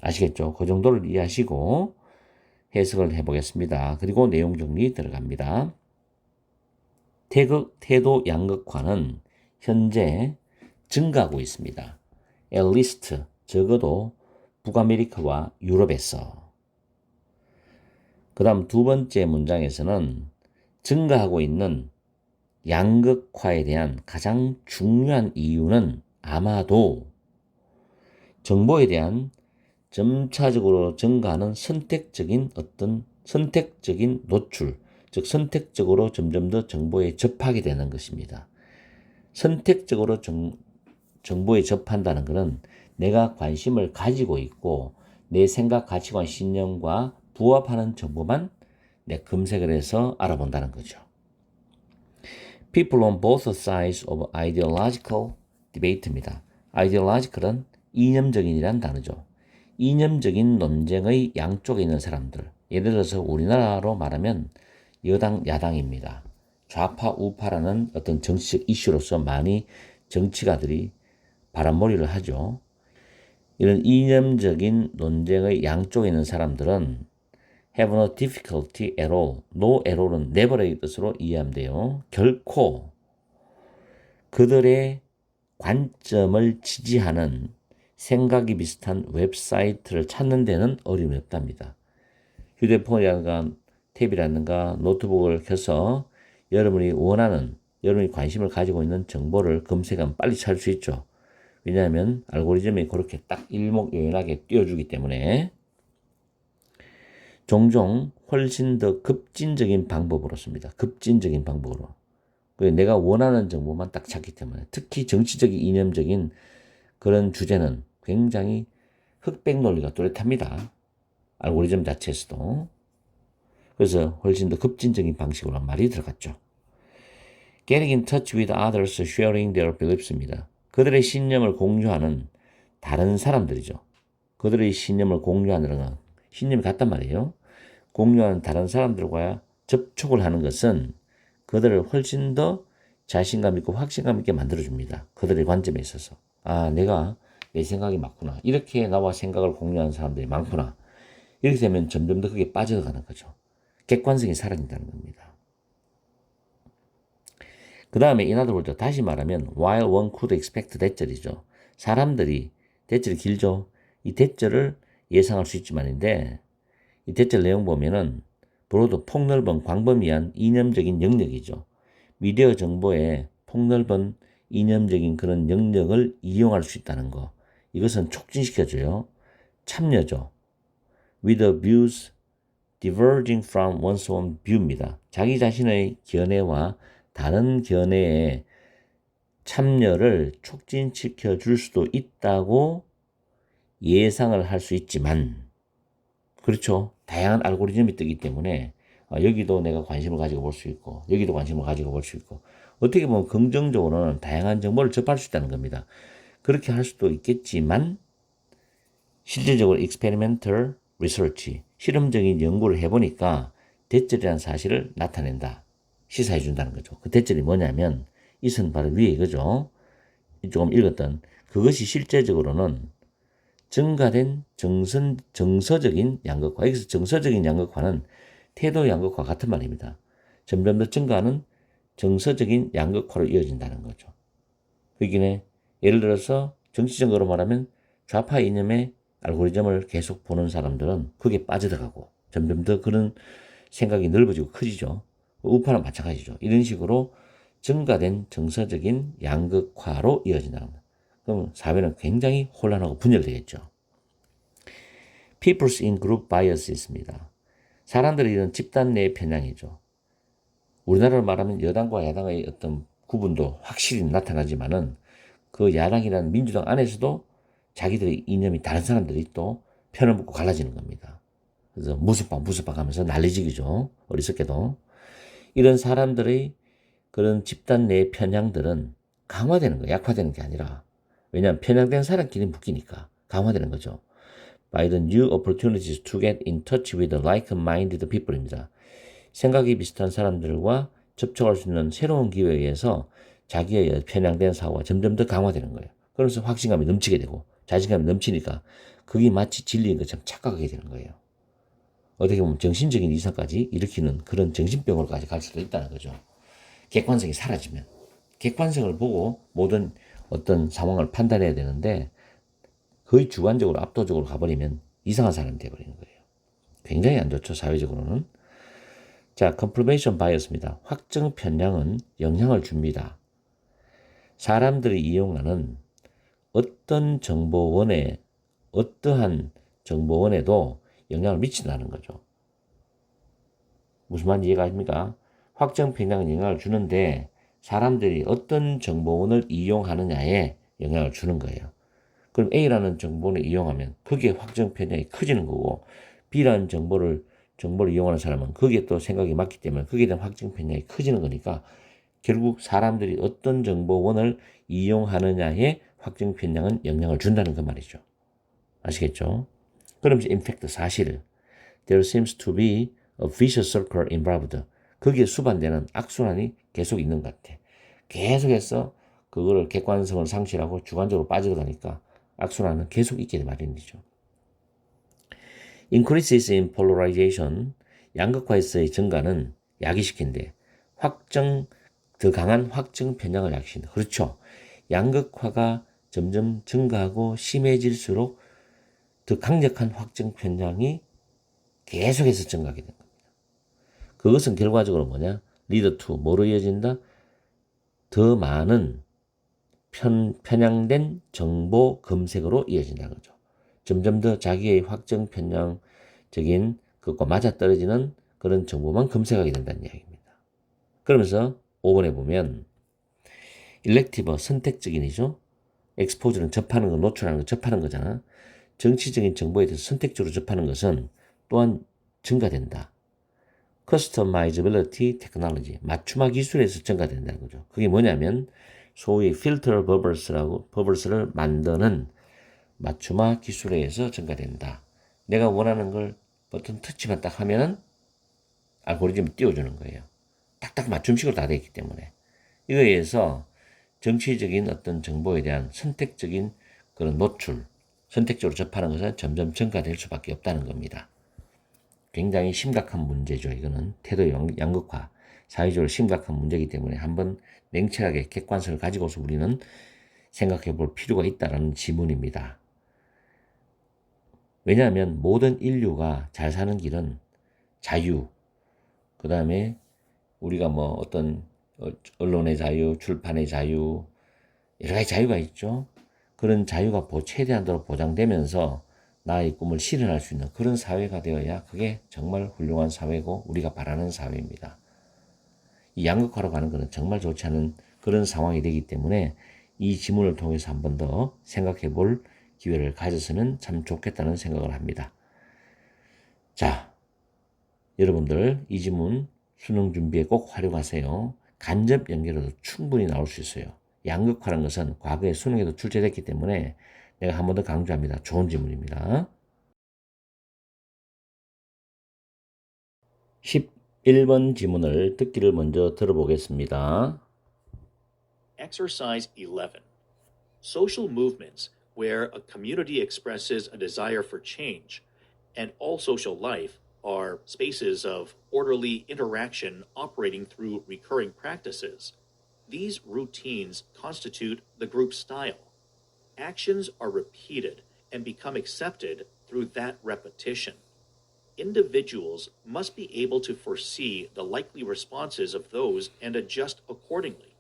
아시겠죠? 그 정도를 이해하시고 해석을 해보겠습니다. 그리고 내용 정리 들어갑니다. 태도 양극화는 현재 증가하고 있습니다. at least, 적어도 북아메리카와 유럽에서. 그 다음 두 번째 문장에서는 증가하고 있는 양극화에 대한 가장 중요한 이유는 아마도 정보에 대한 점차적으로 증가하는 선택적인 노출, 즉 선택적으로 점점 더 정보에 접하게 되는 것입니다. 선택적으로 정보에 접한다는 것은 내가 관심을 가지고 있고 내 생각, 가치관, 신념과 부합하는 정보만 내 검색을 해서 알아본다는 거죠. People on both sides of ideological debate입니다. ideological은 이념적인이란 단어죠. 이념적인 논쟁의 양쪽에 있는 사람들, 예를 들어서 우리나라로 말하면 여당, 야당입니다. 좌파, 우파라는 어떤 정치적 이슈로서 많이 정치가들이 바람몰이를 하죠. 이런 이념적인 논쟁의 양쪽에 있는 사람들은 have no difficulty at all, no at all은 never의 뜻으로 이해하면 돼요. 결코 그들의 관점을 지지하는 생각이 비슷한 웹사이트를 찾는 데는 어려움이 없답니다. 휴대폰이라든가 탭이라든가 노트북을 켜서 여러분이 관심을 가지고 있는 정보를 검색하면 빨리 찾을 수 있죠. 왜냐하면 알고리즘이 그렇게 딱 일목요연하게 띄워주기 때문에 종종 훨씬 더 급진적인 방법으로 씁니다. 급진적인 방법으로. 내가 원하는 정보만 딱 찾기 때문에 특히 정치적인 이념적인 그런 주제는 굉장히 흑백 논리가 뚜렷합니다. 알고리즘 자체에서도. 그래서 훨씬 더 급진적인 방식으로 한 말이 들어갔죠. Getting in touch with others, sharing their beliefs입니다. 그들의 신념을 공유하는 다른 사람들이죠. 그들의 신념을 공유하는 건 신념이 같단 말이에요. 공유하는 다른 사람들과 접촉을 하는 것은 그들을 훨씬 더 자신감 있고 확신감 있게 만들어줍니다. 그들의 관점에 있어서. 아, 내가 내 생각이 맞구나. 이렇게 나와 생각을 공유하는 사람들이 많구나. 이렇게 되면 점점 더 그게 빠져가는 거죠. 객관성이 사라진다는 겁니다. 그 다음에 in other words, 다시 말하면 while one could expect 대절이죠. 사람들이 대절이 길죠. 이 대절을 예상할 수 있지만인데 이 대절 내용 보면은 브로드 폭넓은 광범위한 이념적인 영역이죠. 미디어 정보의 폭넓은 이념적인 그런 영역을 이용할 수 있다는 거. 이것은 촉진시켜줘요. 참여죠. With the views diverging from one's own view입니다. 자기 자신의 견해와 다른 견해에 참여를 촉진시켜 줄 수도 있다고 예상을 할 수 있지만, 그렇죠. 다양한 알고리즘이 뜨기 때문에 여기도 내가 관심을 가지고 볼 수 있고 여기도 관심을 가지고 볼 수 있고 어떻게 보면 긍정적으로는 다양한 정보를 접할 수 있다는 겁니다. 그렇게 할 수도 있겠지만 실질적으로 experimental research, 실험적인 연구를 해보니까 대절이라는 사실을 나타낸다. 시사해 준다는 거죠. 그 대절이 뭐냐면 이 선 바로 위에 이거죠. 조금 읽었던 그것이 실제적으로는 증가된 정서적인 양극화. 여기서 정서적인 양극화는 태도 양극화 같은 말입니다. 점점 더 증가하는 정서적인 양극화로 이어진다는 거죠. 그러기에 예를 들어서 정치적으로 말하면 좌파 이념의 알고리즘을 계속 보는 사람들은 그게 빠져들어가고 점점 더 그런 생각이 넓어지고 커지죠. 우파는 마찬가지죠. 이런 식으로 증가된 정서적인 양극화로 이어진다는 겁니다. 그럼 사회는 굉장히 혼란하고 분열되겠죠. People's in-group bias 있습니다. 사람들이 이런 집단 내 편향이죠. 우리나라로 말하면 여당과 야당의 어떤 구분도 확실히 나타나지만은 그 야당이라는 민주당 안에서도 자기들의 이념이 다른 사람들이 또 편을 먹고 갈라지는 겁니다. 그래서 무수박 하면서 난리지기죠. 어리석게도. 이런 사람들의 그런 집단 내 편향들은 강화되는 거예요. 약화되는 게 아니라. 왜냐하면 편향된 사람끼리 묶이니까 강화되는 거죠. By the new opportunities to get in touch with like-minded people입니다. 생각이 비슷한 사람들과 접촉할 수 있는 새로운 기회에 의해서 자기의 편향된 사고가 점점 더 강화되는 거예요. 그러면서 확신감이 넘치게 되고 자신감이 넘치니까 그게 마치 진리인 것처럼 착각하게 되는 거예요. 어떻게 보면 정신적인 이상까지 일으키는 그런 정신병으로까지 갈 수도 있다는 거죠. 객관성이 사라지면. 객관성을 보고 모든 어떤 상황을 판단해야 되는데 거의 주관적으로 압도적으로 가버리면 이상한 사람이 되어버리는 거예요. 굉장히 안 좋죠. 사회적으로는. 자, confirmation bias입니다. 확정 편향은 영향을 줍니다. 사람들이 이용하는 어떤 정보원에 어떠한 정보원에도 영향을 미친다는 거죠. 무슨 말인지 이해가 됩니까? 확정 편향은 영향을 주는데 사람들이 어떤 정보원을 이용하느냐에 영향을 주는 거예요. 그럼 A라는 정보를 이용하면 거기에 확정 편향이 커지는 거고 B라는 정보를 이용하는 사람은 거기에 또 생각이 맞기 때문에 거기에 대한 확정 편향이 커지는 거니까 결국 사람들이 어떤 정보원을 이용하느냐에 확정 편향은 영향을 준다는 그 말이죠. 아시겠죠? 그럼 이제 in fact 사실 there seems to be a vicious circle involved. 거기에 수반되는 악순환이 계속 있는 것 같아. 계속해서 그거를 객관성을 상실하고 주관적으로 빠져가니까 악순환은 계속 있게 마련이죠. Increases in polarization, 양극화에서의 증가는 야기시킨대. 더 강한 확정 편향을 야기시킨다. 그렇죠. 양극화가 점점 증가하고 심해질수록 더 강력한 확정 편향이 계속해서 증가하게 됩니다. 그것은 결과적으로 뭐냐? lead to 뭐로 이어진다? 더 많은 편향된 정보 검색으로 이어진다는 거죠. 점점 더 자기의 확정 편향적인 것과 맞아떨어지는 그런 정보만 검색하게 된다는 이야기입니다. 그러면서 5번에 보면 일렉티브 선택적인이죠. exposure는 접하는 거, 노출하는 거, 접하는 거잖아. 정치적인 정보에 대해서 선택적으로 접하는 것은 또한 증가된다. customizability technology, 맞춤화 기술에서 증가된다는 거죠. 그게 뭐냐면 소위 필터 버블스를 만드는 맞춤화 기술에 의해서 증가된다. 내가 원하는 걸 버튼 터치만 딱 하면은 알고리즘이 띄워주는 거예요. 딱딱 맞춤식으로 다 되어 있기 때문에. 이거에 의해서 정치적인 어떤 정보에 대한 선택적인 그런 노출, 선택적으로 접하는 것은 점점 증가될 수밖에 없다는 겁니다. 굉장히 심각한 문제죠. 이거는 태도 양극화, 사회적으로 심각한 문제이기 때문에 한번 냉철하게 객관성을 가지고서 우리는 생각해 볼 필요가 있다는 지문입니다. 왜냐하면 모든 인류가 잘 사는 길은 자유, 그 다음에 우리가 뭐 어떤 언론의 자유, 출판의 자유, 여러 가지 자유가 있죠. 그런 자유가 최대한도로 보장되면서 나의 꿈을 실현할 수 있는 그런 사회가 되어야 그게 정말 훌륭한 사회고 우리가 바라는 사회입니다. 이 양극화로 가는 것은 정말 좋지 않은 그런 상황이 되기 때문에 이 지문을 통해서 한 번 더 생각해 볼 기회를 가졌으면 참 좋겠다는 생각을 합니다. 자, 여러분들 이 지문 수능 준비에 꼭 활용하세요. 간접 연결로도 충분히 나올 수 있어요. 양극화라는 것은 과거에 수능에도 출제됐기 때문에 내가 한 번 더 강조합니다. 좋은 지문입니다. 11번 지문을 듣기를 먼저 들어보겠습니다. Exercise 11. Social movements, where a community expresses a desire for change, and all social life are spaces of orderly interaction operating through recurring practices. These routines constitute the group style. Actions are repeated and become accepted through that repetition. Individuals must be able to foresee the likely responses of those and adjust accordingly.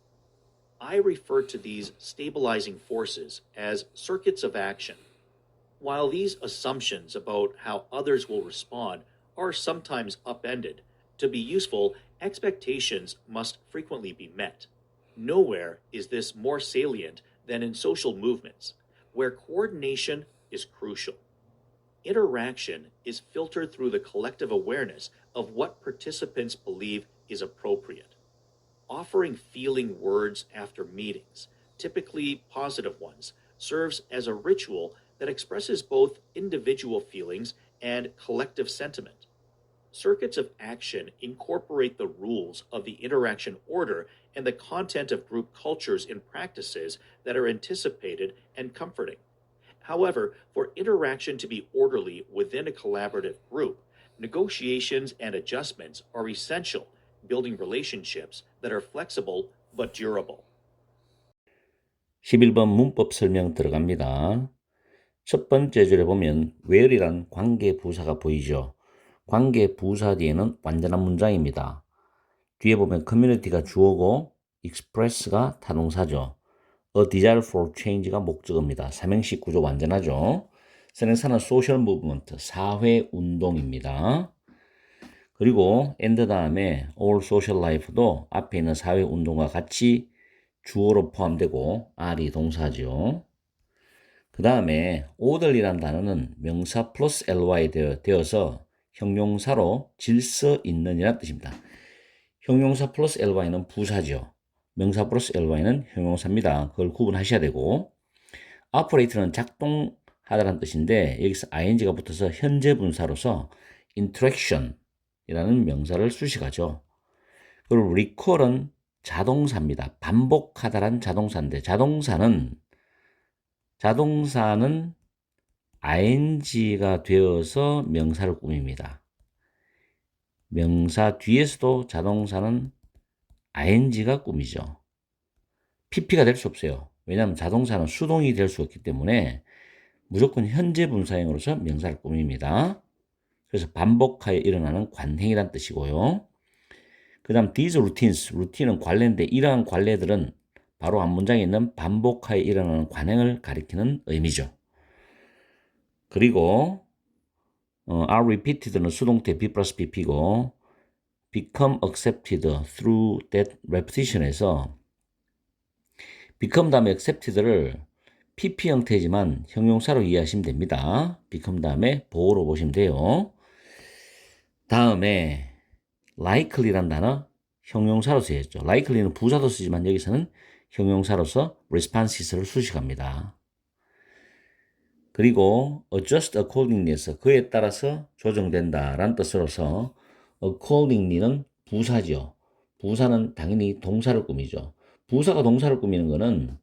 I refer to these stabilizing forces as circuits of action. While these assumptions about how others will respond are sometimes upended, to be useful, expectations must frequently be met. Nowhere is this more salient than in social movements, where coordination is crucial. Interaction is filtered through the collective awareness of what participants believe is appropriate. Offering feeling words after meetings, typically positive ones, serves as a ritual that expresses both individual feelings and collective sentiment. Circuits of action incorporate the rules of the interaction order and the content of group cultures and practices that are anticipated and comforting. However, for interaction to be orderly within a collaborative group, negotiations and adjustments are essential, building relationships that are flexible but durable. 11번 문법 설명 들어갑니다. 첫 번째 줄에 보면 where이란 관계 부사가 보이죠. 관계 부사 뒤에는 완전한 문장입니다. 뒤에 보면 community가 주어고 express가 타동사죠. A desire for change가 목적어입니다. 삼행시 구조 완전하죠. 선행사는 social movement, 사회운동입니다. 그리고 and 다음에 all social life도 앞에 있는 사회운동과 같이 주어로 포함되고 R이 동사죠. 그 다음에 orderly란 단어는 명사 플러스 ly 되어서 형용사로 질서 있는 이라는 뜻입니다. 형용사 플러스 ly는 부사죠. 명사 플러스 ly는 형용사입니다. 그걸 구분하셔야 되고 operate는 작동하다라는 뜻인데 여기서 ing가 붙어서 현재 분사로서 interaction이라는 명사를 수식하죠. 그리고 recall은 자동사입니다. 반복하다란 자동사인데 자동사는 ing가 되어서 명사를 꾸밉니다. 명사 뒤에서도 자동사는 ing가 꾸미죠. pp가 될 수 없어요. 왜냐하면 자동사는 수동이 될 수 없기 때문에 무조건 현재 분사형으로서 명사를 꾸밉니다. 그래서 반복하여 일어나는 관행이란 뜻이고요. 그 다음 these routines, 루틴은 관례인데 이러한 관례들은 바로 한 문장에 있는 반복하여 일어나는 관행을 가리키는 의미죠. 그리고 are repeated는 수동태 be 플러스 pp고 become accepted through that repetition에서 become 다음에 accepted를 pp 형태지만 형용사로 이해하시면 됩니다. become 다음에 보호로 보시면 돼요. 다음에 likely란 단어 형용사로 쓰였죠. likely는 부사도 쓰지만 여기서는 형용사로서 responses를 수식합니다. 그리고 adjust accordingly에서 그에 따라서 조정된다 라는 뜻으로서 accordingly는 부사죠. 부사는 당연히 동사를 꾸미죠. 부사가 동사를 꾸미는 것은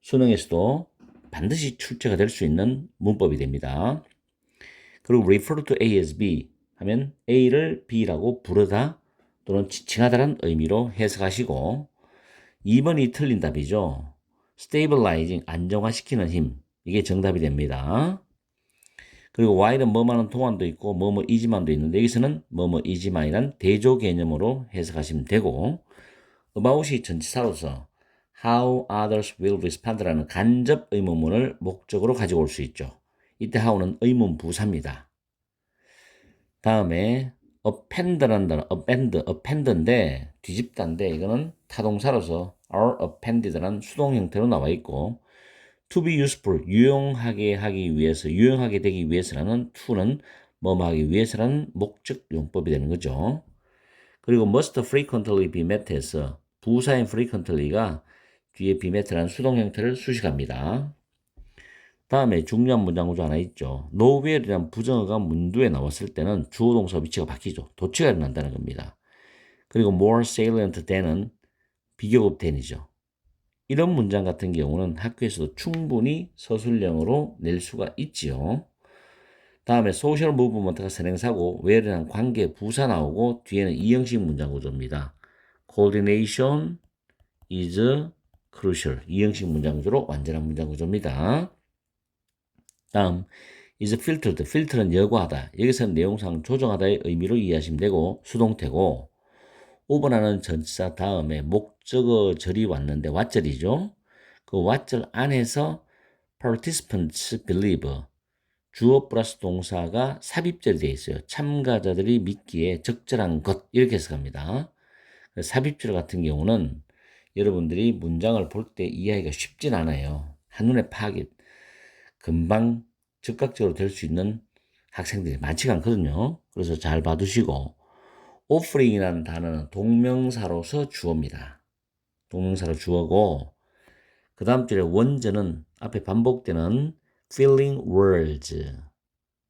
수능에서도 반드시 출제가 될 수 있는 문법이 됩니다. 그리고 refer to A as B 하면 A를 B라고 부르다 또는 지칭하다라는 의미로 해석하시고 2번이 틀린 답이죠. stabilizing, 안정화시키는 힘. 이게 정답이 됩니다. 그리고 while은 뭐뭐는 동안도 있고 뭐뭐이지만도 있는데 여기서는 뭐뭐이지만이란 대조 개념으로 해석하시면 되고 about이 전치사로서 how others will respond라는 간접 의문문을 목적으로 가지고 올 수 있죠. 이때 how는 의문 부사입니다. 다음에 append라는 단어, append인데 뒤집다인데 이거는 타동사로서 are appended라는 수동 형태로 나와 있고 to be useful, 유용하게 하기 위해서, 유용하게 되기 위해서라는 to는 뭐뭐 하기 위해서라는 목적 용법이 되는 거죠. 그리고 must frequently be met에서 부사인 frequently가 뒤에 be met라는 수동 형태를 수식합니다. 다음에 중요한 문장 구조 하나 있죠. nowhere이란 부정어가 문두에 나왔을 때는 주어 동사 위치가 바뀌죠. 도치가 일어난다는 겁니다. 그리고 more salient than은 비교급 than이죠. 이런 문장 같은 경우는 학교에서도 충분히 서술형으로 낼 수가 있지요. 다음에 social movement가 선행사고 where이란 관계 부사 나오고 뒤에는 이형식 문장 구조입니다. coordination is crucial. 이형식 문장 구조로 완전한 문장 구조입니다. 다음 is filtered. filter는 여과하다. 여기서는 내용상 조정하다의 의미로 이해하시면 되고 수동태고 오버라는 전치사 다음에 목적어 절이 왔는데 왓절이죠. 그 왓절 안에서 participants believe 주어 플러스 동사가 삽입절이 되어 있어요. 참가자들이 믿기에 적절한 것 이렇게 해석합니다. 삽입절 같은 경우는 여러분들이 문장을 볼 때 이해하기가 쉽진 않아요. 한눈에 파악이 금방 즉각적으로 될 수 있는 학생들이 많지가 않거든요. 그래서 잘 봐두시고 offering이라는 단어는 동명사로서 주어입니다. 동명사로 주어고 그 다음 줄에 원전은 앞에 반복되는 filling words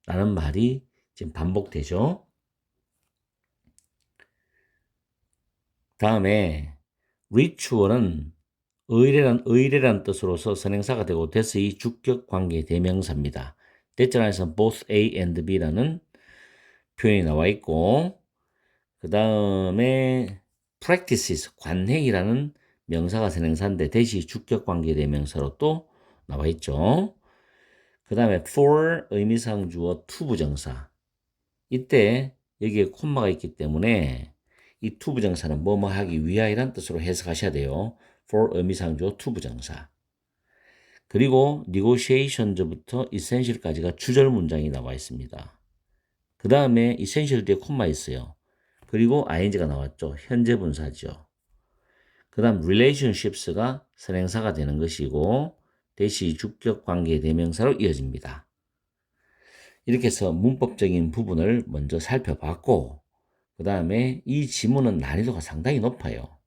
라는 말이 지금 반복되죠. 다음에 ritual은 의례란 뜻으로서 선행사가 되고 대스의 주격 관계 대명사입니다. 대절 안에서 both A and B라는 표현이 나와 있고 그 다음에 practices, 관행이라는 명사가 선행사인데 대시 주격 관계 대명사로 또 나와 있죠. 그 다음에 for 의미상 주어 to 부정사. 이때 여기에 콤마가 있기 때문에 이 to 부정사는 뭐뭐 하기 위하여란 뜻으로 해석하셔야 돼요. for 의미상 주어 to 부정사. 그리고 negotiations부터 essential까지가 주절 문장이 나와 있습니다. 그 다음에 essential 뒤에 콤마 있어요. 그리고 ing가 나왔죠. 현재 분사죠. 그 다음 relationships가 선행사가 되는 것이고 대시 주격 관계 대명사로 이어집니다. 이렇게 해서 문법적인 부분을 먼저 살펴봤고 그 다음에 이 지문은 난이도가 상당히 높아요.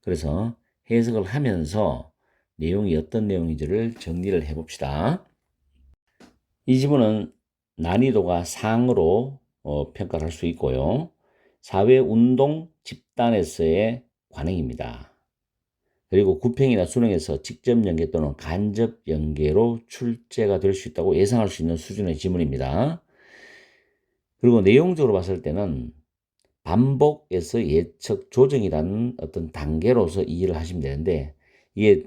그래서 해석을 하면서 내용이 어떤 내용인지를 정리를 해봅시다. 이 지문은 난이도가 상으로 평가를 할 수 있고요. 사회운동 집단에서의 관행입니다. 그리고 구평이나 수능에서 직접 연계 또는 간접 연계로 출제가 될 수 있다고 예상할 수 있는 수준의 지문입니다. 그리고 내용적으로 봤을 때는 반복에서 예측 조정이라는 어떤 단계로서 이해를 하시면 되는데 이게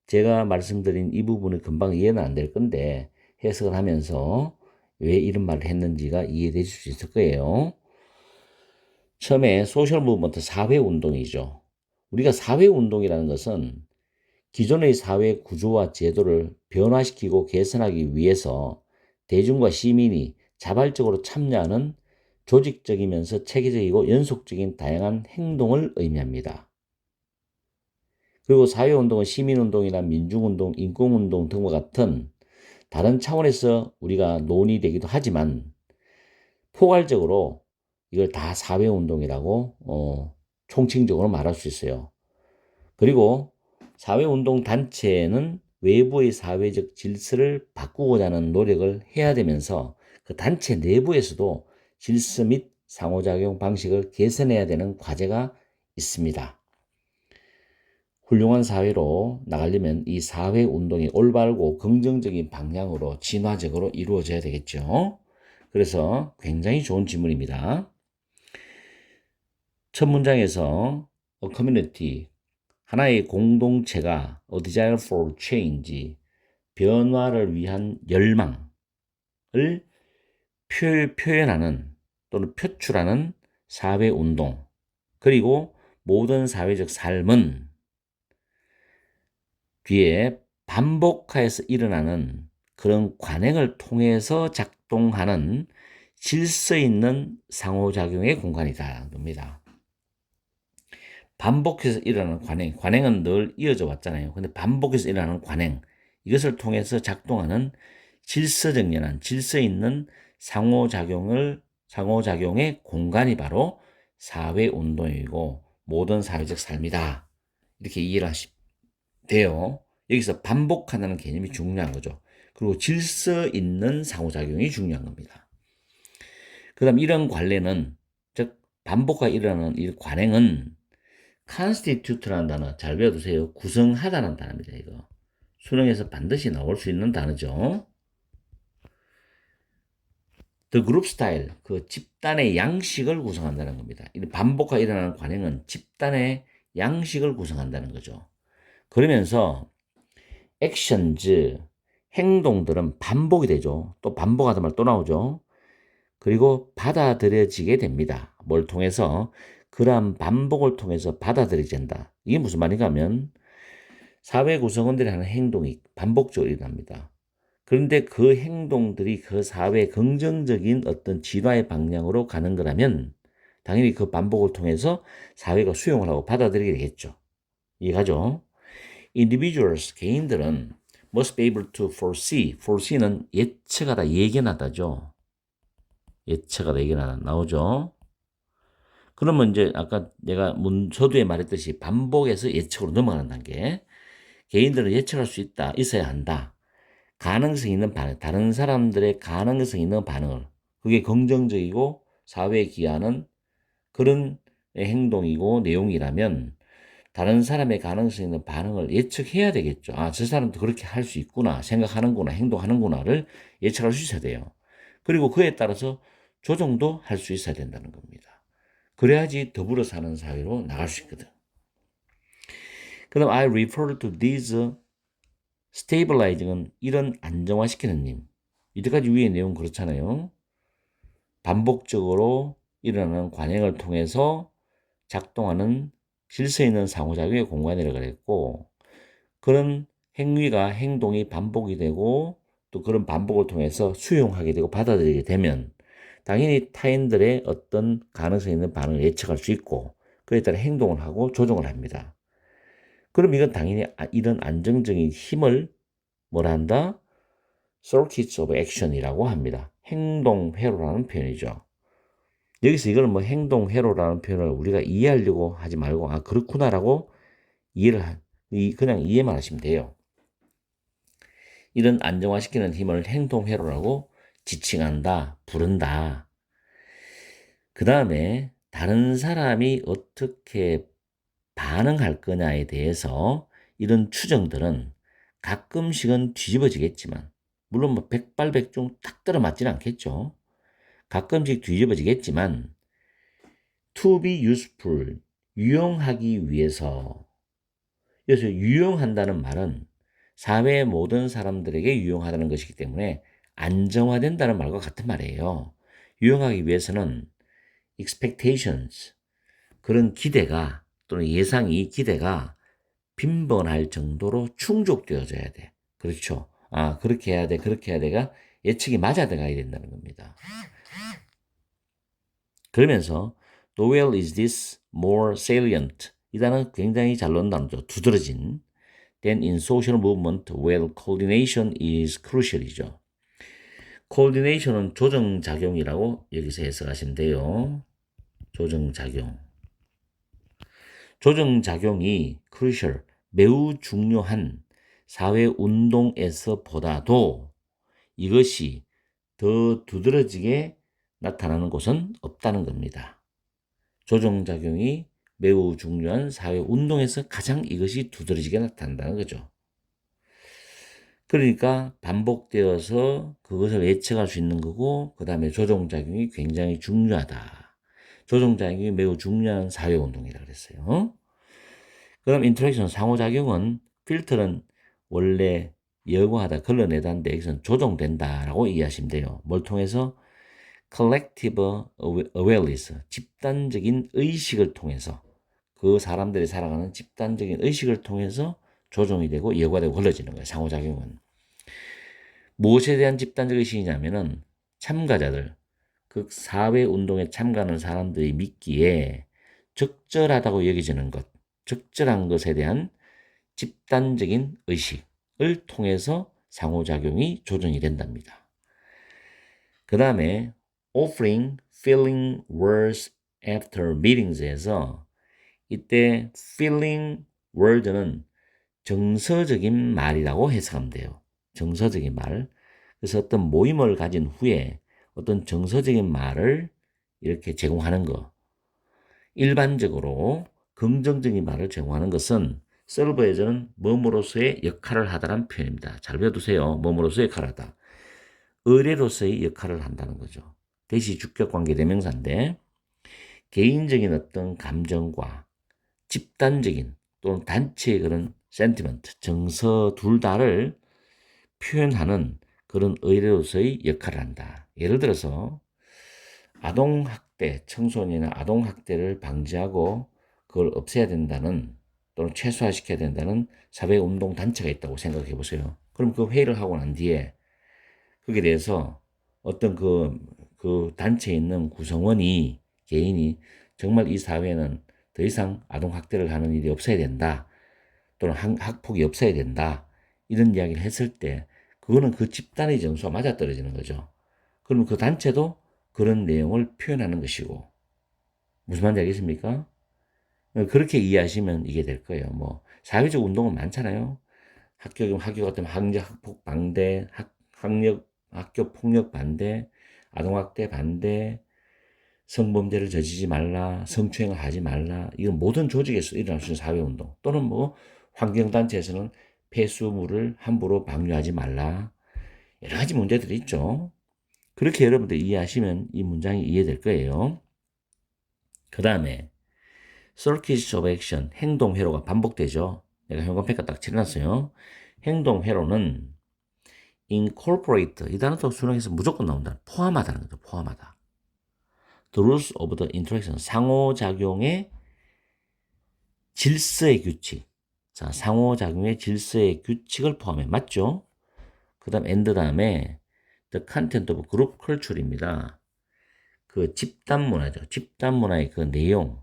제가 말씀드린 이 부분은 금방 이해는 안 될 건데 해석을 하면서 왜 이런 말을 했는지가 이해되실 수 있을 거예요. 처음에 소셜 무브먼트 사회운동이죠. 우리가 사회운동이라는 것은 기존의 사회 구조와 제도를 변화시키고 개선하기 위해서 대중과 시민이 자발적으로 참여하는 조직적이면서 체계적이고 연속적인 다양한 행동을 의미합니다. 그리고 사회운동은 시민운동이나 민중운동, 인권운동 등과 같은 다른 차원에서 우리가 논의되기도 하지만 포괄적으로 이걸 다 사회운동이라고 총칭적으로 말할 수 있어요. 그리고 사회운동 단체는 외부의 사회적 질서를 바꾸고자 하는 노력을 해야 되면서 그 단체 내부에서도 질서 및 상호작용 방식을 개선해야 되는 과제가 있습니다. 훌륭한 사회로 나가려면 이 사회운동이 올바르고 긍정적인 방향으로 진화적으로 이루어져야 되겠죠. 그래서 굉장히 좋은 질문입니다. 첫 문장에서 a community, 하나의 공동체가 a desire for change, 변화를 위한 열망을 표현하는 또는 표출하는 사회운동, 그리고 모든 사회적 삶은 뒤에 반복하여서 일어나는 그런 관행을 통해서 작동하는 질서 있는 상호작용의 공간이다. 겁니다. 반복해서 일어나는 관행은 늘 이어져 왔잖아요. 근데 반복해서 일어나는 관행, 이것을 통해서 작동하는 질서정연한, 질서 있는 상호작용의 공간이 바로 사회운동이고 모든 사회적 삶이다. 이렇게 이해를 돼요. 여기서 반복한다는 개념이 중요한 거죠. 그리고 질서 있는 상호작용이 중요한 겁니다. 그 다음 이런 관례는, 즉 반복과 일어나는 이 관행은 constitute라는 단어 잘 외워두세요. 구성하다는 단어입니다. 이거 수능에서 반드시 나올 수 있는 단어죠. The group style, 그 집단의 양식을 구성한다는 겁니다. 반복과 일어나는 관행은 집단의 양식을 구성한다는 거죠. 그러면서 actions, 행동들은 반복이 되죠. 또 반복하다 말 또 나오죠. 그리고 받아들여지게 됩니다. 뭘 통해서? 그러한 반복을 통해서 받아들여진다. 이게 무슨 말인가 하면 사회 구성원들이 하는 행동이 반복적으로 일어납니다. 그런데 그 행동들이 그 사회의 긍정적인 어떤 진화의 방향으로 가는 거라면 당연히 그 반복을 통해서 사회가 수용을 하고 받아들이게 되겠죠. 이해가죠? individuals, 개인들은 must be able to foresee는 예측하다, 예견하다죠. 예측하다, 예견하다 나오죠. 그러면 이제 아까 내가 서두에 말했듯이 반복해서 예측으로 넘어가는 단계. 개인들은 예측할 수 있다, 있어야 한다. 가능성 있는 반응, 다른 사람들의 가능성 있는 반응을, 그게 긍정적이고 사회에 기하는 그런 행동이고 내용이라면 다른 사람의 가능성 있는 반응을 예측해야 되겠죠. 아, 저 사람도 그렇게 할 수 있구나, 생각하는구나, 행동하는구나를 예측할 수 있어야 돼요. 그리고 그에 따라서 조정도 할 수 있어야 된다는 겁니다. 그래야지 더불어 사는 사회로 나갈 수 있거든. 그 다음 I refer to these stabilizing은 이런 안정화시키는 님. 이때까지 위의 내용 그렇잖아요. 반복적으로 일어나는 관행을 통해서 작동하는 질서 있는 상호작용의 공간이라고 그랬고, 그런 행동이 반복이 되고 또 그런 반복을 통해서 수용하게 되고 받아들이게 되면 당연히 타인들의 어떤 가능성 있는 반응을 예측할 수 있고 그에 따라 행동을 하고 조정을 합니다. 그럼 이건 당연히 이런 안정적인 힘을 뭐라 한다? Circuits of Action이라고 합니다. 행동회로라는 표현이죠. 여기서 이걸 뭐 행동회로라는 표현을 우리가 이해하려고 하지 말고 아 그렇구나라고 그냥 이해만 하시면 돼요. 이런 안정화시키는 힘을 행동회로라고 지칭한다, 부른다. 그 다음에 다른 사람이 어떻게 반응할 거냐에 대해서 이런 추정들은 가끔씩은 뒤집어지겠지만 물론 뭐 백발백중 딱 들어맞지는 않겠죠. 가끔씩 뒤집어지겠지만 to be useful, 유용하기 위해서. 그래서 유용한다는 말은 사회의 모든 사람들에게 유용하다는 것이기 때문에 안정화된다는 말과 같은 말이에요. 유용하기 위해서는 expectations, 그런 기대가 또는 기대가 빈번할 정도로 충족되어져야 돼. 그렇죠. 아, 그렇게 해야 돼, 그렇게 해야 돼가 예측이 맞아 들어가야 된다는 겁니다. 그러면서 nowhere is this more salient. 이 단어는 굉장히 잘 넣은 단어죠. 두드러진. Then in social movement where coordination is crucial이죠. coordination은 조정작용이라고 여기서 해석하시면 돼요. 조정작용. 조정작용이 crucial, 매우 중요한 사회운동에서 보다도 이것이 더 두드러지게 나타나는 곳은 없다는 겁니다. 조정작용이 매우 중요한 사회운동에서 가장 이것이 두드러지게 나타난다는 거죠. 그러니까 반복되어서 그것을 예측할 수 있는 거고, 그 다음에 조정작용이 굉장히 중요하다. 조정작용이 매우 중요한 사회운동이라고 그랬어요. 그 다음 인터랙션, 상호작용은 필터는 원래 열거하다, 걸러내다인데 여기서는 조정된다라고 이해하시면 돼요. 뭘 통해서? collective awareness, 집단적인 의식을 통해서, 그 사람들이 살아가는 집단적인 의식을 통해서 조정이 되고 여과되고 걸러지는 거예요. 상호작용은. 무엇에 대한 집단적 의식이냐면은 참가자들, 그 사회운동에 참가하는 사람들이 믿기에 적절하다고 여겨지는 것, 적절한 것에 대한 집단적인 의식을 통해서 상호작용이 조정이 된답니다. 그 다음에 offering feeling words after meetings에서 이때 feeling word는 정서적인 말이라고 해석하면 돼요. 정서적인 말. 그래서 어떤 모임을 가진 후에 어떤 정서적인 말을 이렇게 제공하는 거. 일반적으로 긍정적인 말을 제공하는 것은 서브에서는 뭐뭐로서의 역할을 하다라는 표현입니다. 잘 배워두세요. 뭐뭐로서의 역할을 하다. 의뢰로서의 역할을 한다는 거죠. 대시 주격관계 대명사인데 개인적인 어떤 감정과 집단적인 또는 단체의 그런 센티먼트, 정서 둘 다를 표현하는 그런 의뢰로서의 역할을 한다. 예를 들어서 아동학대, 청소년이나 아동학대를 방지하고 그걸 없애야 된다는 또는 최소화시켜야 된다는 사회운동 단체가 있다고 생각해 보세요. 그럼 그 회의를 하고 난 뒤에 거기에 대해서 어떤 그 단체에 있는 구성원이, 개인이 정말 이 사회는 더 이상 아동학대를 하는 일이 없어야 된다. 또는 학폭이 없어야 된다. 이런 이야기를 했을 때 그거는 그 집단의 정서와 맞아떨어지는 거죠. 그러면 그 단체도 그런 내용을 표현하는 것이고, 무슨 말인지 알겠습니까? 그렇게 이해하시면 이게 될 거예요. 뭐 사회적 운동은 많잖아요. 학교 같은 학력 학폭 반대, 학교 폭력 반대, 아동학대 반대, 성범죄를 저지르지 말라, 성추행을 하지 말라. 이건 모든 조직에서 일어날 수 있는 사회운동. 또는 뭐 환경단체에서는 폐수물을 함부로 방류하지 말라. 여러 가지 문제들이 있죠. 그렇게 여러분들 이해하시면 이 문장이 이해될 거예요. 그 다음에 circuits of action, 행동 회로가 반복되죠. 내가 형광펜과 딱 칠해놨어요. 행동 회로는 incorporate, 이 단어도 수능에서 무조건 나온다. 포함하다는 거죠. 포함하다. The rules of the interaction, 상호작용의 질서의 규칙. 자, 상호작용의 질서의 규칙을 포함해. 맞죠? 그 다음 and 다음에 the content of group culture입니다. 그 집단 문화죠. 집단 문화의 그 내용을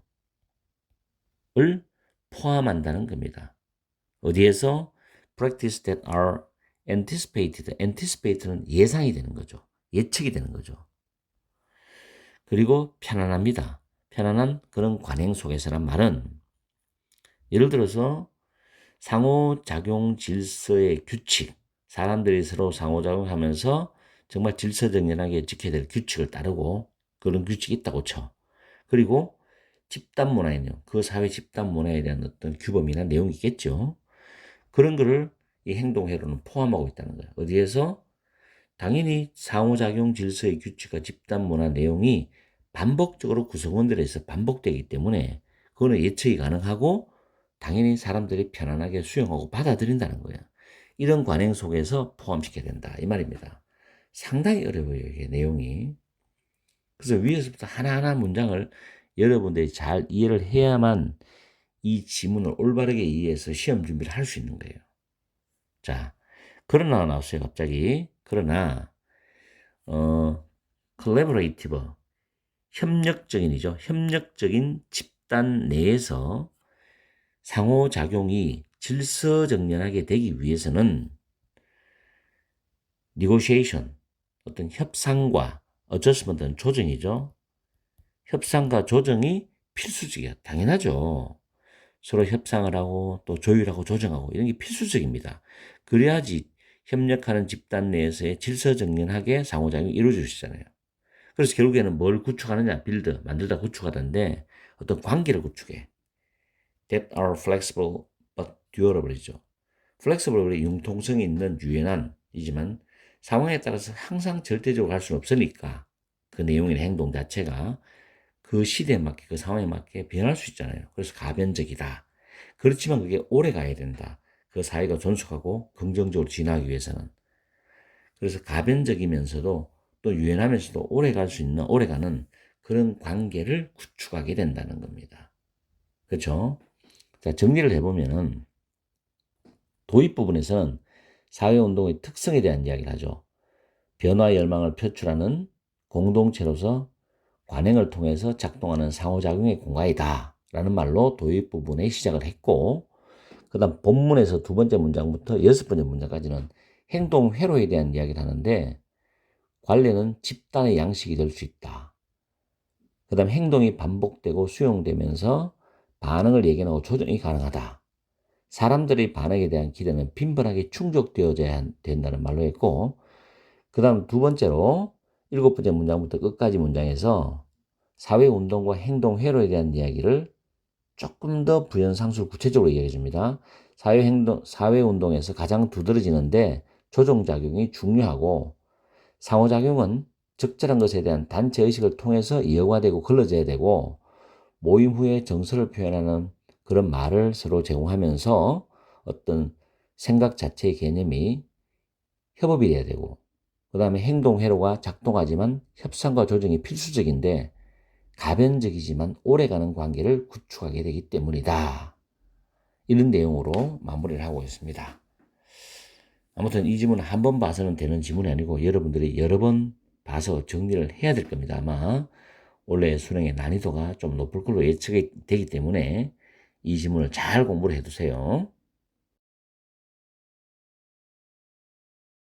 포함한다는 겁니다. 어디에서? practice that are anticipated. anticipate는 예상이 되는 거죠. 예측이 되는 거죠. 그리고 편안합니다. 편안한 그런 관행 속에서란 말은 예를 들어서 상호작용 질서의 규칙, 사람들이 서로 상호작용하면서 정말 질서정연하게 지켜야 될 규칙을 따르고 그런 규칙이 있다고 쳐. 그리고 집단 문화의 내용, 그 사회 집단 문화에 대한 어떤 규범이나 내용이 있겠죠. 그런 거를 이 행동회로는 포함하고 있다는 거예요. 어디에서? 당연히 상호작용 질서의 규칙과 집단 문화 내용이 반복적으로 구성원들에서 반복되기 때문에 그거는 예측이 가능하고 당연히 사람들이 편안하게 수용하고 받아들인다는 거예요. 이런 관행 속에서 포함시켜야 된다. 이 말입니다. 상당히 어려워요, 이게 내용이. 그래서 위에서부터 하나하나 문장을 여러분들이 잘 이해를 해야만 이 지문을 올바르게 이해해서 시험 준비를 할 수 있는 거예요. 자, 그러나 나왔어요, 갑자기. 그러나, collaborative, 협력적인이죠. 협력적인 집단 내에서 상호작용이 질서정연하게 되기 위해서는 negotiation, 어떤 협상과 adjustment는 조정이죠. 협상과 조정이 필수적이야. 당연하죠. 서로 협상을 하고 또 조율하고 조정하고 이런 게 필수적입니다. 그래야지 협력하는 집단 내에서의 질서정연하게 상호작용이 이루어질 수 있잖아요. 그래서 결국에는 뭘 구축하느냐, 빌드, 만들다 구축하던데 어떤 관계를 구축해. That are flexible but durable이죠. flexible이 융통성이 있는 유연한이지만 상황에 따라서 항상 절대적으로 할 수는 없으니까 그 내용이나 행동 자체가 그 시대에 맞게 그 상황에 맞게 변할 수 있잖아요. 그래서 가변적이다. 그렇지만 그게 오래 가야 된다. 그 사회가 존속하고 긍정적으로 진화하기 위해서는. 그래서 가변적이면서도 또 유연하면서도 오래 갈 수 있는 오래가는 그런 관계를 구축하게 된다는 겁니다. 그렇죠? 자, 정리를 해보면은 도입 부분에서는 사회운동의 특성에 대한 이야기를 하죠. 변화 열망을 표출하는 공동체로서 관행을 통해서 작동하는 상호작용의 공간이다 라는 말로 도입 부분에 시작을 했고, 그 다음 본문에서 두 번째 문장부터 여섯 번째 문장까지는 행동 회로에 대한 이야기를 하는데, 관례는 집단의 양식이 될 수 있다. 그 다음 행동이 반복되고 수용되면서 반응을 예견하고 조정이 가능하다. 사람들의 반응에 대한 기대는 빈번하게 충족되어져야 된다는 말로 했고, 그 다음 두 번째로 일곱 번째 문장부터 끝까지 문장에서 사회운동과 행동회로에 대한 이야기를 조금 더 부연상수를 구체적으로 이야기해 줍니다. 사회운동에서 가장 두드러지는데 조종작용이 중요하고, 상호작용은 적절한 것에 대한 단체의식을 통해서 이어가되고 걸러져야 되고, 모임 후에 정서를 표현하는 그런 말을 서로 제공하면서 어떤 생각 자체의 개념이 협업이 돼야 되고, 그 다음에 행동회로가 작동하지만 협상과 조정이 필수적인데 가변적이지만 오래가는 관계를 구축하게 되기 때문이다. 이런 내용으로 마무리를 하고 있습니다. 아무튼 이 지문은 한 번 봐서는 되는 지문이 아니고 여러분들이 여러 번 봐서 정리를 해야 될 겁니다. 아마 원래 수능의 난이도가 좀 높을 걸로 예측이 되기 때문에 이 지문을 잘 공부를 해두세요.